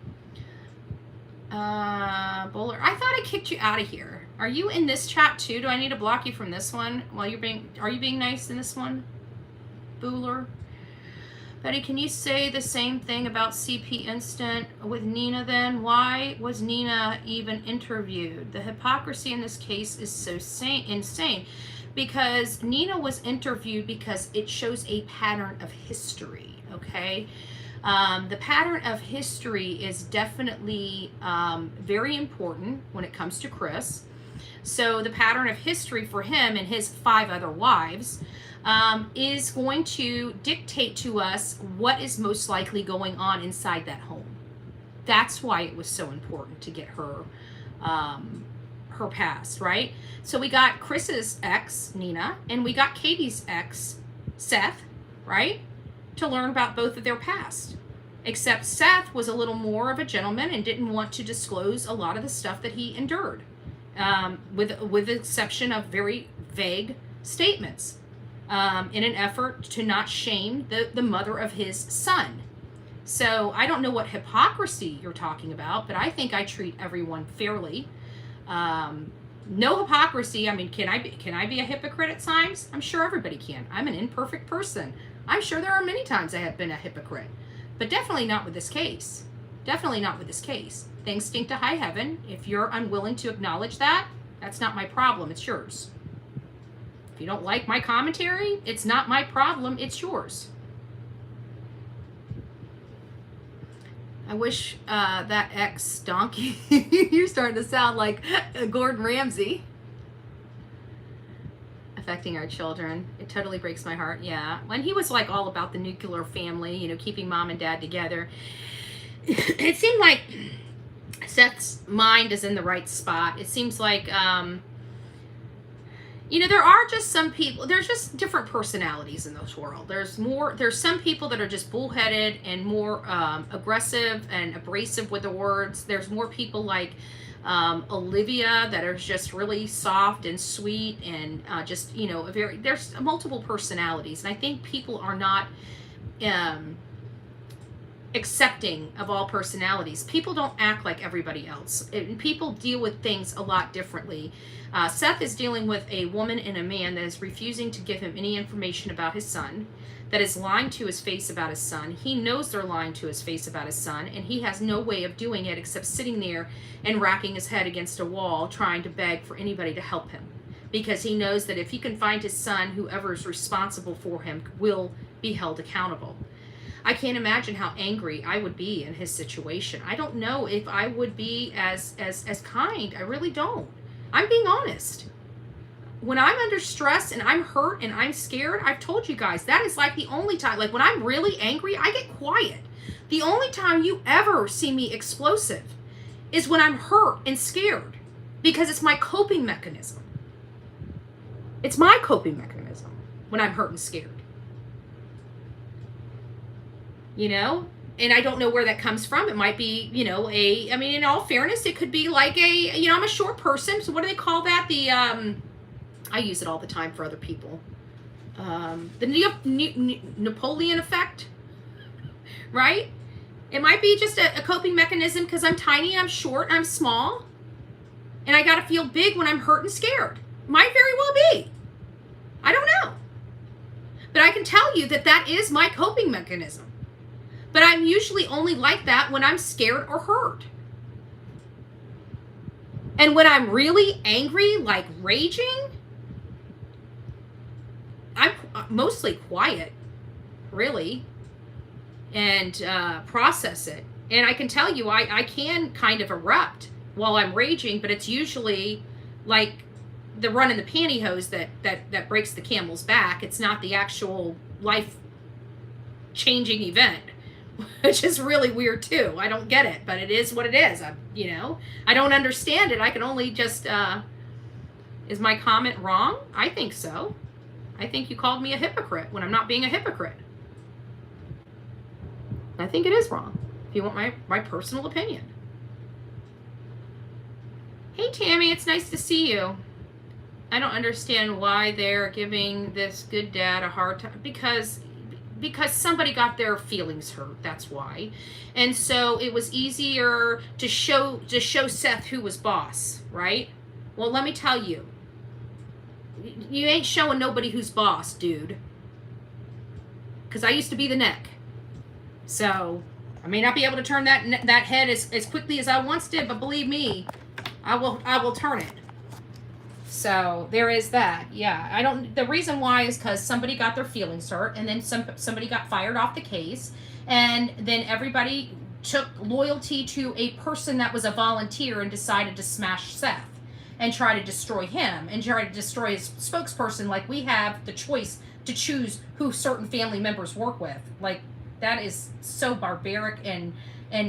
Bowler, I thought I kicked you out of here. Are you in this chat too? Do I need to block you from this one while are you being nice in this one? Bowler? Betty, can you say the same thing about CP Instant with Nina then? Why was Nina even interviewed? The hypocrisy in this case is so insane because Nina was interviewed because it shows a pattern of history, okay? The pattern of history is definitely very important when it comes to Chris. So the pattern of history for him and his 5 other wives is going to dictate to us what is most likely going on inside that home. That's why it was so important to get her her past, right? So we got Chris's ex, Nina, and we got Katie's ex, Seth, right? To learn about both of their past. Except Seth was a little more of a gentleman and didn't want to disclose a lot of the stuff that he endured, with the exception of very vague statements, in an effort to not shame the mother of his son. So I don't know what hypocrisy you're talking about, but I think I treat everyone fairly. No hypocrisy. I mean, can I be a hypocrite at times? I'm sure everybody can. I'm an imperfect person. I'm sure there are many times I have been a hypocrite, but definitely not with this case. Definitely not with this case. Things stink to high heaven. If you're unwilling to acknowledge that, that's not my problem. It's yours. If you don't like my commentary, it's not my problem. It's yours. I wish that ex-donkey, you're starting to sound like Gordon Ramsay. Affecting our children. It totally breaks my heart. Yeah. When he was like all about the nuclear family, you know, keeping mom and dad together, it seemed like Seth's mind is in the right spot. It seems like, you know, there are just some people, there's just different personalities in this world. There's some people that are just bullheaded and more aggressive and abrasive with the words. There's more people like Olivia that are just really soft and sweet and just, you know, there's multiple personalities. And I think people are not accepting of all personalities. People don't act like everybody else. People deal with things a lot differently. Seth is dealing with a woman and a man that is refusing to give him any information about his son, that is lying to his face about his son. He knows they're lying to his face about his son, and he has no way of doing it except sitting there and racking his head against a wall trying to beg for anybody to help him, because he knows that if he can find his son, whoever is responsible for him will be held accountable. I can't imagine how angry I would be in his situation. I don't know if I would be as kind. I really don't. I'm being honest. When I'm under stress and I'm hurt and I'm scared, I've told you guys, that is like the only time, like when I'm really angry, I get quiet. The only time you ever see me explosive is when I'm hurt and scared, because it's my coping mechanism. It's my coping mechanism when I'm hurt and scared. You know? And I don't know where that comes from. It might be, you know, I mean, in all fairness, it could be like you know, I'm a short person. So what do they call that? I use it all the time for other people. The Napoleon effect, right? It might be just a coping mechanism because I'm tiny, I'm short, I'm small, and I got to feel big when I'm hurt and scared. Might very well be. I don't know. But I can tell you that is my coping mechanism. But I'm usually only like that when I'm scared or hurt. And when I'm really angry, like raging, I'm mostly quiet, really, and process it. And I can tell you, I can kind of erupt while I'm raging, but it's usually like the run in the pantyhose that breaks the camel's back. It's not the actual life-changing event. which is really weird too. I don't get it, but it is what it is. I don't understand it. I can only just, is my comment wrong? I think so. I think you called me a hypocrite when I'm not being a hypocrite. I think it is wrong, if you want my personal opinion. Hey, Tammy, it's nice to see you. I don't understand why they're giving this good dad a hard time. Because somebody got their feelings hurt, that's why. And so it was easier to show Seth who was boss, right? Well, let me tell you. You ain't showing nobody who's boss, dude. Because I used to be the neck. So, I may not be able to turn that head as quickly as I once did, but believe me, I will turn it. So, there is that. Yeah, the reason why is because somebody got their feelings hurt, and then somebody got fired off the case, and then everybody took loyalty to a person that was a volunteer and decided to smash Seth and try to destroy him and try to destroy his spokesperson, like we have the choice to choose who certain family members work with. Like, that is so barbaric and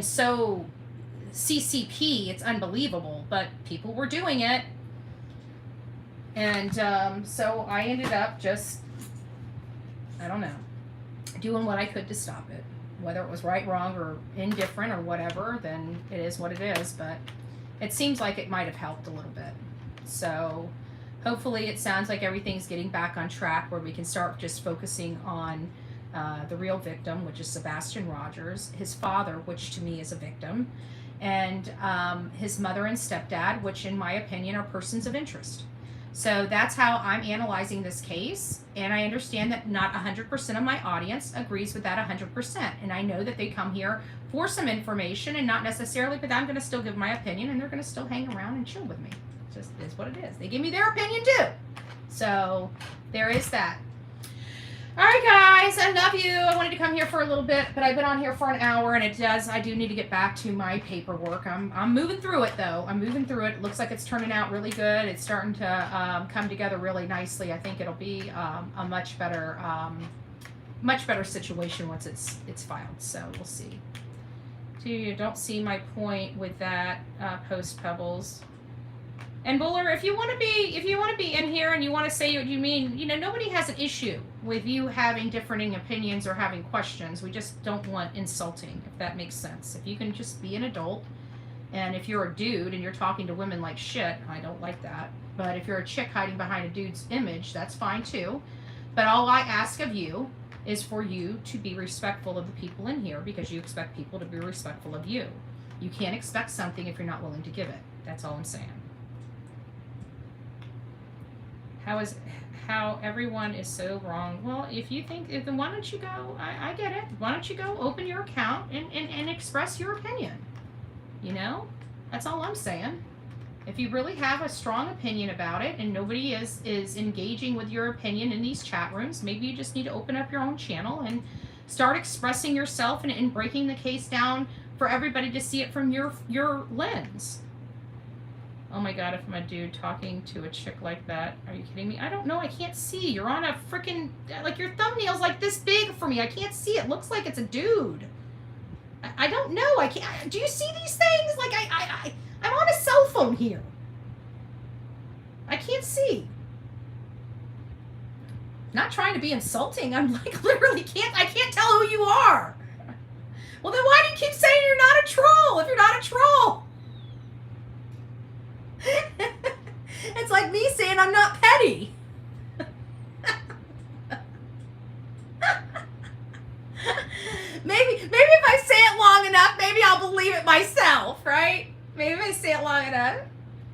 so CCP, it's unbelievable, but people were doing it. And so I ended up just, I don't know, doing what I could to stop it. Whether it was right, wrong, or indifferent or whatever, then it is what it is. But it seems like it might have helped a little bit. So hopefully it sounds like everything's getting back on track where we can start just focusing on the real victim, which is Sebastian Rogers, his father, which to me is a victim, and his mother and stepdad, which in my opinion are persons of interest. So that's how I'm analyzing this case, and I understand that not 100% of my audience agrees with that 100%, and I know that they come here for some information and not necessarily, but I'm going to still give my opinion, and they're going to still hang around and chill with me. It just is what it is. They give me their opinion too. So there is that. All right, guys, I love you. I wanted to come here for a little bit, but I've been on here for an hour, and I do need to get back to my paperwork. I'm moving through it, though. I'm moving through it. It looks like it's turning out really good. It's starting to come together really nicely. I think it'll be a much better situation once it's filed. So we'll see. You don't see my point with that post, Pebbles. And Buller, if you want to be in here and you want to say what you mean, nobody has an issue with you having differing opinions or having questions. We just don't want insulting, if that makes sense. If you can just be an adult, and if you're a dude and you're talking to women like shit, I don't like that. But if you're a chick hiding behind a dude's image, that's fine too. But all I ask of you is for you to be respectful of the people in here, because you expect people to be respectful of you. You can't expect something if you're not willing to give it. That's all I'm saying. How everyone is so wrong. Well, if you think, then why don't you go, I get it. Why don't you go open your account and express your opinion? That's all I'm saying. If you really have a strong opinion about it and nobody is engaging with your opinion in these chat rooms, maybe you just need to open up your own channel and start expressing yourself and breaking the case down for everybody to see it from your lens. Oh my God, if I'm a dude talking to a chick like that, are you kidding me? I don't know, I can't see. You're on a freaking, like, your thumbnail's like this big for me. I can't see. It looks like it's a dude. I don't know. I can't, do you see these things? Like, I'm on a cell phone here. I can't see. Not trying to be insulting. I'm like, literally I can't tell who you are. Well, then why do you keep saying you're not a troll if you're not a troll? It's like me saying I'm not petty. Maybe if I say it long enough, maybe I'll believe it myself, right? Maybe if I say it long enough.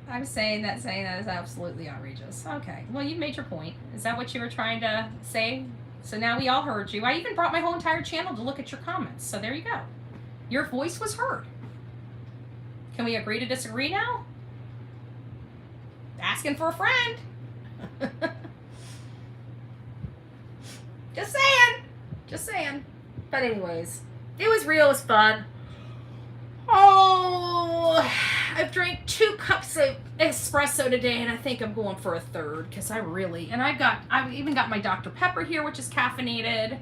I'm saying that is absolutely outrageous. Okay, well, you made your point. Is that what you were trying to say? So now we all heard you. I even brought my whole entire channel to look at your comments. So there you go. Your voice was heard. Can we agree to disagree now? Asking for a friend. Just saying. But anyways, it was real. It was fun. Oh, I've drank 2 cups of espresso today, and I think I'm going for a 3rd because I've even got my Dr. Pepper here, which is caffeinated.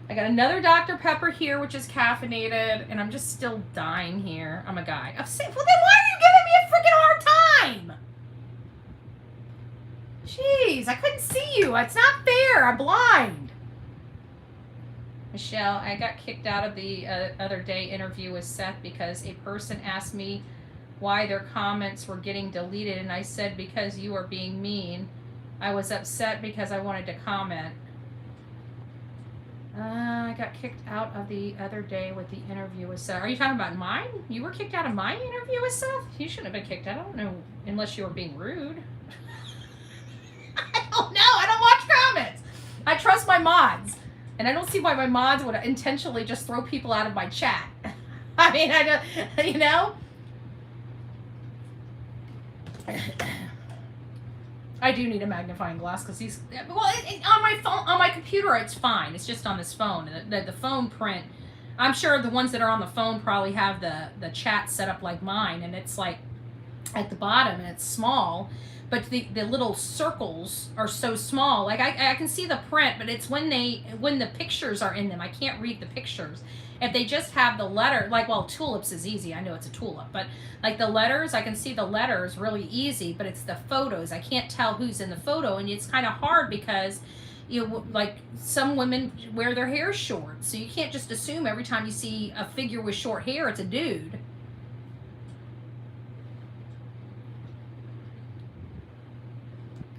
I got another Dr. Pepper here, which is caffeinated, and I'm just still dying here. I'm a guy. Well, then why are you giving me a freaking hard time? Jeez, I couldn't see you. It's not fair. I'm blind. Michelle, I got kicked out of the other day interview with Seth because a person asked me why their comments were getting deleted, and I said because you are being mean. I was upset because I wanted to comment. I got kicked out of the other day with the interview with Seth. Are you talking about mine? You were kicked out of my interview with Seth? You shouldn't have been kicked out. I don't know, unless you were being rude. I don't know. I don't watch comments. I trust my mods. And I don't see why my mods would intentionally just throw people out of my chat. I mean, I don't, you know? I do need a magnifying glass because these, well, on my phone, on my computer, it's fine. It's just on this phone. The phone print, I'm sure the ones that are on the phone probably have the chat set up like mine, and it's like at the bottom and it's small, but the little circles are so small. Like I can see the print, but it's when the pictures are in them, I can't read the pictures. If they just have the letter, like, well, tulips is easy. I know it's a tulip, but like the letters, I can see the letters really easy, but it's the photos. I can't tell who's in the photo, and it's kind of hard because, you know, like some women wear their hair short, so you can't just assume every time you see a figure with short hair, it's a dude.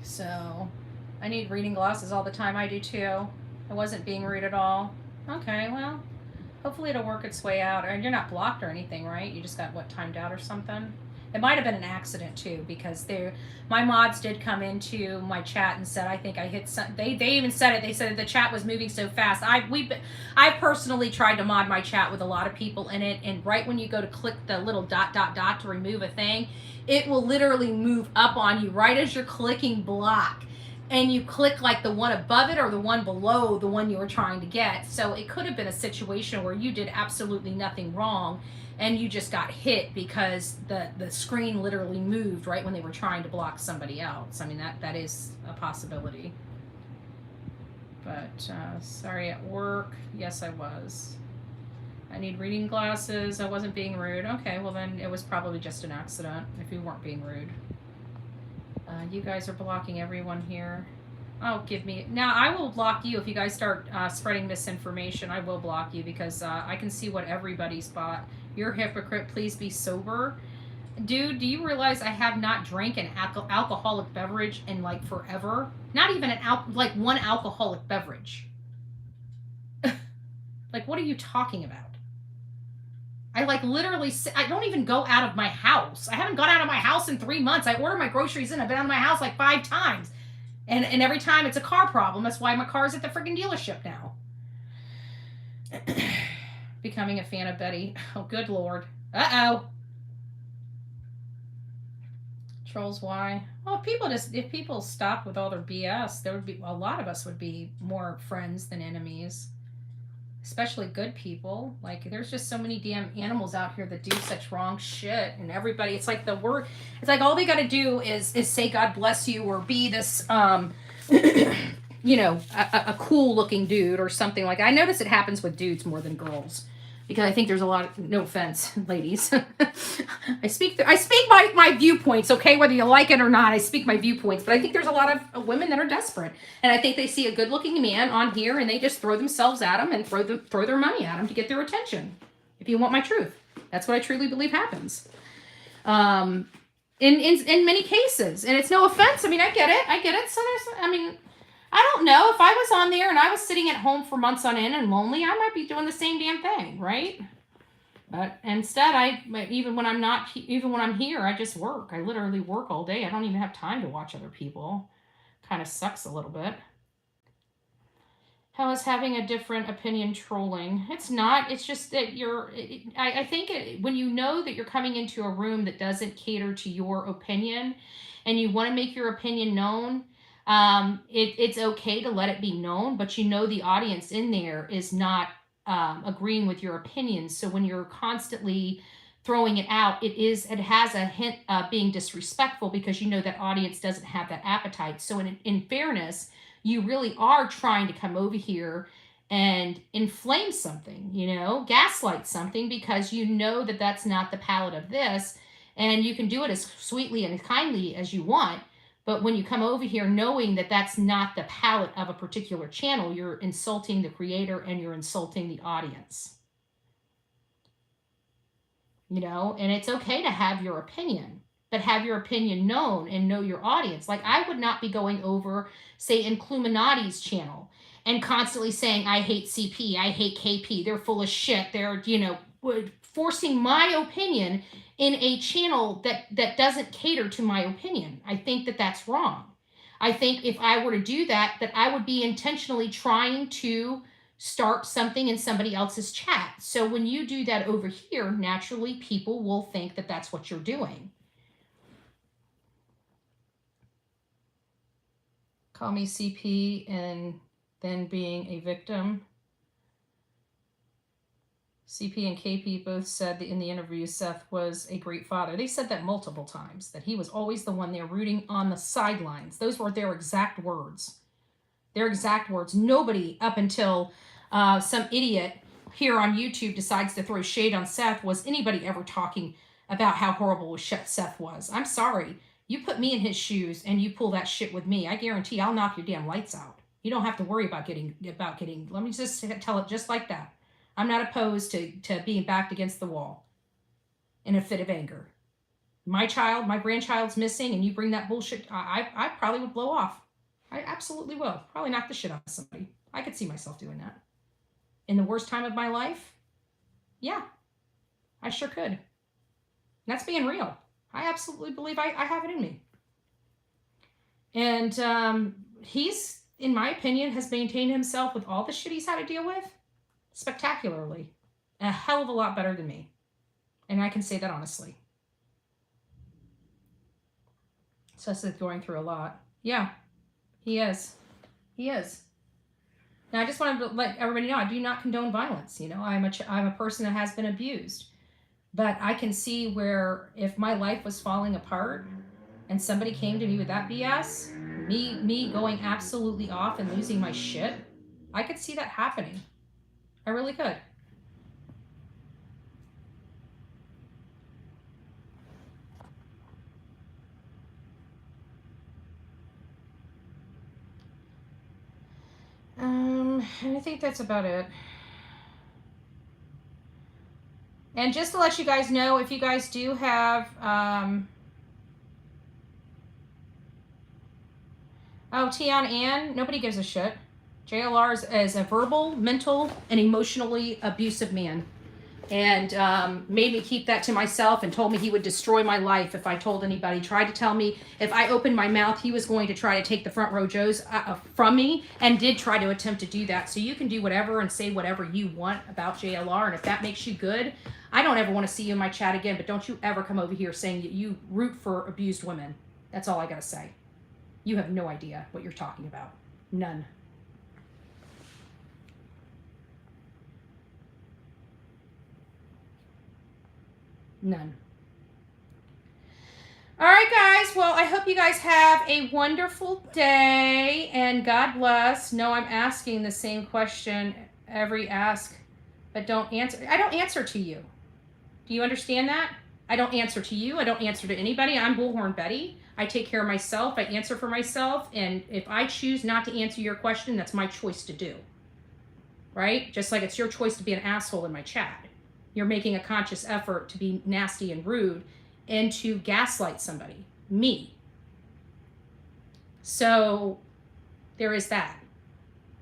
So, I need reading glasses all the time. I do too. I wasn't being rude at all. Okay, well. Hopefully it'll work its way out. And you're not blocked or anything, right? You just got, what, timed out or something? It might have been an accident, too, because my mods did come into my chat and said, I think I hit some... They even said it. They said the chat was moving so fast. I personally tried to mod my chat with a lot of people in it, and right when you go to click the little ... to remove a thing, it will literally move up on you right as you're clicking block. And you click like the one above it or the one below the one you were trying to get. So it could have been a situation where you did absolutely nothing wrong and you just got hit because the screen literally moved right when they were trying to block somebody else. I mean, that is a possibility. But sorry, at work. Yes, I was. I need reading glasses. I wasn't being rude. Okay, well then it was probably just an accident if you weren't being rude. You guys are blocking everyone here. Oh, give me... Now, I will block you if you guys start spreading misinformation. I will block you because I can see what everybody's bought. You're a hypocrite. Please be sober. Dude, do you realize I have not drank an alcoholic beverage in, like, forever? Not even like one alcoholic beverage. Like, what are you talking about? I like literally, I don't even go out of my house. I haven't gone out of my house in 3 months. I order my groceries in. I've been out of my house like 5 times. And every time it's a car problem. That's why my car's at the freaking dealership now. Becoming a fan of Betty. Oh, good Lord. Uh-oh. Trolls, why? Well, if people stopped with all their BS, there would be, a lot of us would be more friends than enemies. Especially good people. Like, there's just so many damn animals out here that do such wrong shit, and everybody, it's like it's like all they gotta do is say God bless you, or be this you know, a cool looking dude or something. Like, I notice it happens with dudes more than girls, because I think there's a lot of, no offense, ladies. I speak my viewpoints, okay? Whether you like it or not, I speak my viewpoints. But I think there's a lot of women that are desperate. And I think they see a good-looking man on here, and they just throw themselves at him and throw their money at him to get their attention. If you want my truth. That's what I truly believe happens. In many cases. And it's no offense. I mean, I get it. So I don't know. If I was on there and I was sitting at home for months on end and lonely, I might be doing the same damn thing, right? But instead, even when I'm here, I just work. I literally work all day. I don't even have time to watch other people. Kind of sucks a little bit. How is having a different opinion trolling? It's not. It's just that I think when you know that you're coming into a room that doesn't cater to your opinion and you want to make your opinion known, it's okay to let it be known, but you know the audience in there is not agreeing with your opinions. So when you're constantly throwing it out, it has a hint of being disrespectful, because you know that audience doesn't have that appetite. So in fairness, you really are trying to come over here and inflame something, you know, gaslight something, because you know that that's not the palette of this, and you can do it as sweetly and kindly as you want. But when you come over here knowing that that's not the palette of a particular channel, you're insulting the creator and you're insulting the audience. You know, and it's okay to have your opinion, but have your opinion known and know your audience. Like, I would not be going over, say, Incluminati's channel and constantly saying, I hate CP, I hate KP, they're full of shit, they're, you know, forcing my opinion in a channel that doesn't cater to my opinion. I think that that's wrong. I think if I were to do that, that I would be intentionally trying to start something in somebody else's chat. So when you do that over here, naturally people will think that that's what you're doing. Call me CP and then being a victim. CP and KP both said that in the interview Seth was a great father. They said that multiple times, that he was always the one there rooting on the sidelines. Those were their exact words. Their exact words. Nobody up until some idiot here on YouTube decides to throw shade on Seth was anybody ever talking about how horrible Seth was. I'm sorry. You put me in his shoes and you pull that shit with me, I guarantee I'll knock your damn lights out. You don't have to worry about getting, let me just tell it just like that. I'm not opposed to being backed against the wall in a fit of anger. My grandchild's missing and you bring that bullshit, I probably would blow off. I absolutely will. Probably knock the shit out of somebody. I could see myself doing that. In the worst time of my life? Yeah, I sure could. And that's being real. I absolutely believe I have it in me. And he's, in my opinion, has maintained himself with all the shit he's had to deal with spectacularly. A hell of a lot better than me. And I can say that honestly. Seth's going through a lot. Yeah, he is. He is. Now, I just want to let everybody know, I do not condone violence. You know, I'm a person that has been abused. But I can see where if my life was falling apart and somebody came to me with that BS, me going absolutely off and losing my shit, I could see that happening. I really could. And I think that's about it. And just to let you guys know, if you guys do have, Tian Ann, nobody gives a shit. JLR is a verbal, mental, and emotionally abusive man. And made me keep that to myself and told me he would destroy my life if I told anybody. Tried to tell me if I opened my mouth, he was going to try to take the front row Joes from me, and did try to attempt to do that. So you can do whatever and say whatever you want about JLR, and if that makes you good, I don't ever want to see you in my chat again, but don't you ever come over here saying that you root for abused women. That's all I gotta say. You have no idea what you're talking about. None. None. All right, guys. Well, I hope you guys have a wonderful day, and God bless. No, I'm asking the same question every ask, but don't answer. I don't answer to you. Do you understand that? I don't answer to you. I don't answer to anybody. I'm Bullhorn Betty. I take care of myself. I answer for myself. And if I choose not to answer your question, that's my choice to do. Right? Just like it's your choice to be an asshole in my chat. You're making a conscious effort to be nasty and rude and to gaslight somebody. Me. So there is that.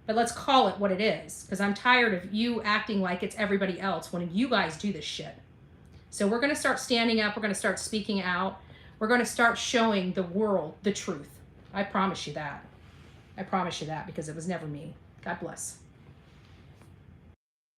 But let's call it what it is, because I'm tired of you acting like it's everybody else when you guys do this shit. So we're going to start standing up. We're going to start speaking out. We're going to start showing the world the truth. I promise you that. I promise you that, because it was never me. God bless.